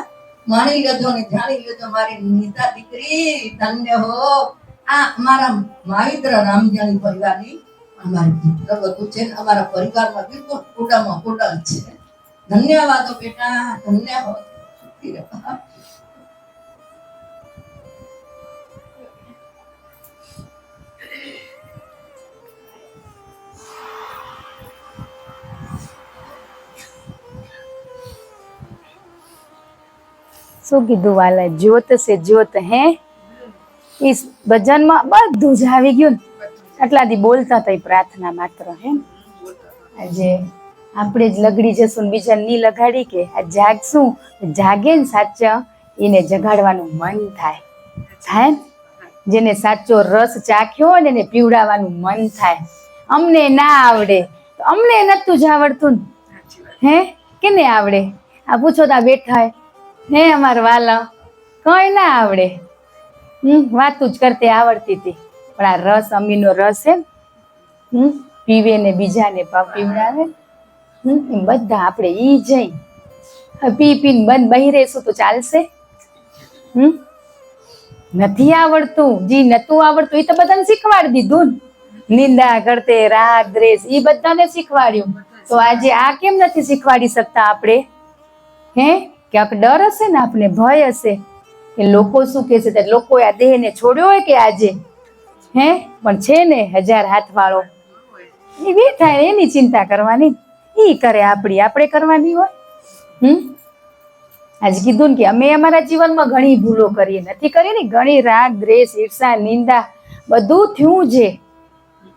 માણી લેજો ને જાણી લેજો મારી નીતા દીકરી ધન્ય હો આ અમારા માવિત્ર રામજાણી પરિવારની અમારી પુત્ર વધુ છે ને અમારા પરિવારમાં બિલકુલ કુડામાં કુડલ છે ધન્યવાદો બેટા ધન્ય હો સુખી રહો. શું કીધું વાલા જ્યોત સે જ્યોત હે ઈ ભજનમાં બધું જ આવી ગયું ને આટલા દી બોલતા હતા પ્રાર્થના માત્ર હે આજે આપણે જ લગડી જશું ને બીજા ની લગાડી કે આ જાગશું જાગે ને સાચા એને જગાડવાનું મન થાય થાય ને? જેને સાચો રસ ચાખ્યો હોય ને એને પીવડાવવાનું મન થાય અમને ના આવડે તો અમને નતું જ આવડતું ને હે કેને આવડે આ પૂછો તા બેઠા હે અમાર વાલા કઈ ના આવડે વાતું જ કરતે આવડતી હતી પણ આ રસ અમીનો રસ હે પીવે ને બીજાને પીવડાવે એમ બધા આપણે ઈ જઈ પી પીને બંધ બહી રહેશું તો ચાલશે નથી આવડતું જી નતું આવડતું એ તો બધાને શીખવાડી દીધું ને નિંદા કરતે રાગ દ્વેષ એ બધાને શીખવાડ્યું તો આજે આ કેમ નથી શીખવાડી શકતા આપણે હે ક્યાંક ડર હશે ને આપણે ભય હશે કે લોકો શું કહેશે તો લોકોએ આ દેહને છોડ્યો હોય કે આજે હે પણ છે ને 1000 હાથ વાળો એ બેઠા એની ચિંતા કરવાની ઈ કરે આપણે કરવાની હોય આજે કીધું ને કે અમે અમારા જીવનમાં ઘણી ભૂલો કરીએ નથી કરી ને ઘણી રાગ દ્વેષ ઈર્ષા નિંદા બધું થયું છે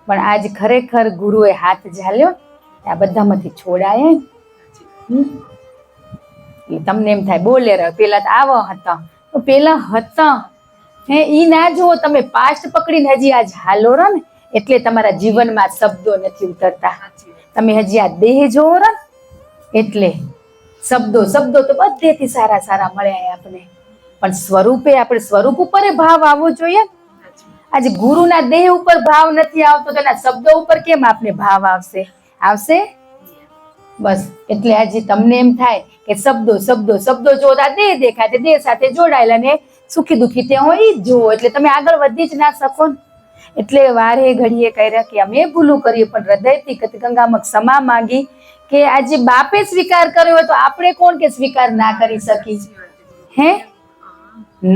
પણ આજ ખરેખર ગુરુએ હાથ ઝાલ્યો આ બધામાંથી છોડાય તમને એમ થાય બોલે રહ્યો પેલા તો આવો હતા તો પેલા હતા હે ઈ ના જુઓ તમે પાસ્ટ પકડીને હજી આજ હાલો રહો ને એટલે તમારા જીવનમાં શબ્દો નથી ઉતરતા તમે હજી આ દેહ જોવો રહો એટલે શબ્દો તો બધેથી સારા મળ્યા આપણે પણ સ્વરૂપે આપણે સ્વરૂપ ઉપર ભાવ આવવો જોઈએ આજે ગુરુના દેહ ઉપર ભાવ નથી આવતો તો એના શબ્દો ઉપર કેમ આપણે ભાવ આવશે બસ એટલે આજે તમને એમ થાય કે શબ્દો જોતા દેહ દેખાય દેહ સાથે જોડાયેલા ને સુખી દુખી તે હોય જ જુઓ એટલે તમે આગળ વધી જ ના શકો એટલે વારે ઘડીએ કહ્યા કે અમે ભૂલું કરીએ પણ હૃદયથી ગંગામાં ક્ષમા માંગી કે આજે બાપે સ્વીકાર કર્યો હોય તો આપણે કોણ કે સ્વીકાર ના કરી શકી હે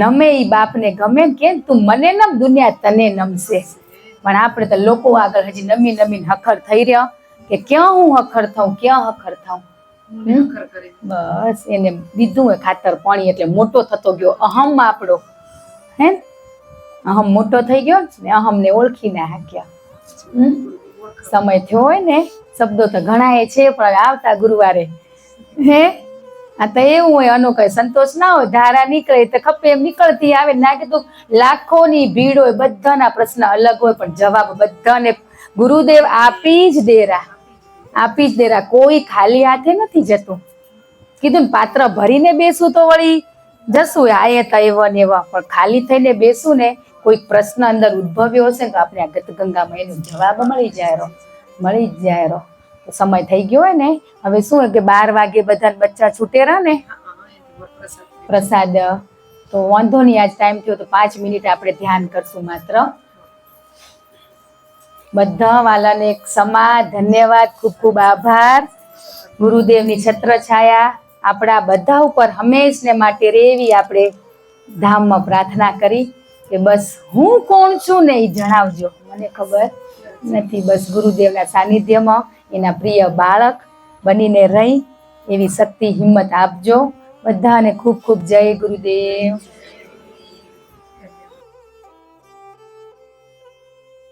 નમે ઈ બાપને ગમે કે તું મને નમ દુનિયા તને નમશે પણ આપણે તો લોકો આગળ હજી નમીને હખર થઈ રહ્યા કે ક્યાં હું હખર થાઉં બસ એને દીધું હોય ખાતર પાણી એટલે મોટો થતો ગયો અહમ આપણો હે અહમ મોટો થઈ ગયો ને અહમને ઓળખી ના હાક્યા. સમય થયો હોય ને, શબ્દો તો ઘણા એ છે પણ આવતા ગુરુવારે હે આ તો એવું હોય, આનો કઈ સંતોષ ના હોય, ધારા નીકળે તો ખપે એમ નીકળતી આવે. ના કીધું લાખોની ભીડ હોય, બધાના પ્રશ્ન અલગ હોય, પણ જવાબ બધાને ગુરુદેવ આપી જ દેરા, આપી જ દેરા. કોઈ ખાલી હાથે નથી જતું. કીધું ને પાત્ર ભરીને બેસું તો વળી જશું આયતા એવા ને એવા, પણ ખાલી થઈને બેસું ને કોઈક પ્રશ્ન અંદર ઉદ્ભવ્યો હશે તો આપણે આ ગતગંગામાં એનો જવાબ મળી જાય, મળી જ જાય. તો સમય થઈ ગયો હોય ને, હવે શું હોય કે 12 વાગે બધા બચ્ચા છૂટેરા ને પ્રસાદ, તો વાંધો નહીં, આજ ટાઈમ થયો તો 5 મિનિટ આપણે ધ્યાન કરશું માત્ર. બધા વાલાને એક સમા ધન્યવાદ, ખૂબ ખૂબ આભાર. ગુરુદેવની છત્ર છાયા આપણા બધા ઉપર હંમેશને માટે રેવી આપણે ધામમાં પ્રાર્થના કરી કે બસ હું કોણ છું ને એ જણાવજો, મને ખબર નથી. બસ ગુરુદેવના સાનિધ્યમાં એના પ્રિય બાળક બનીને રહી એવી શક્તિ હિંમત આપજો. બધાને ખૂબ ખૂબ જય ગુરુદેવ.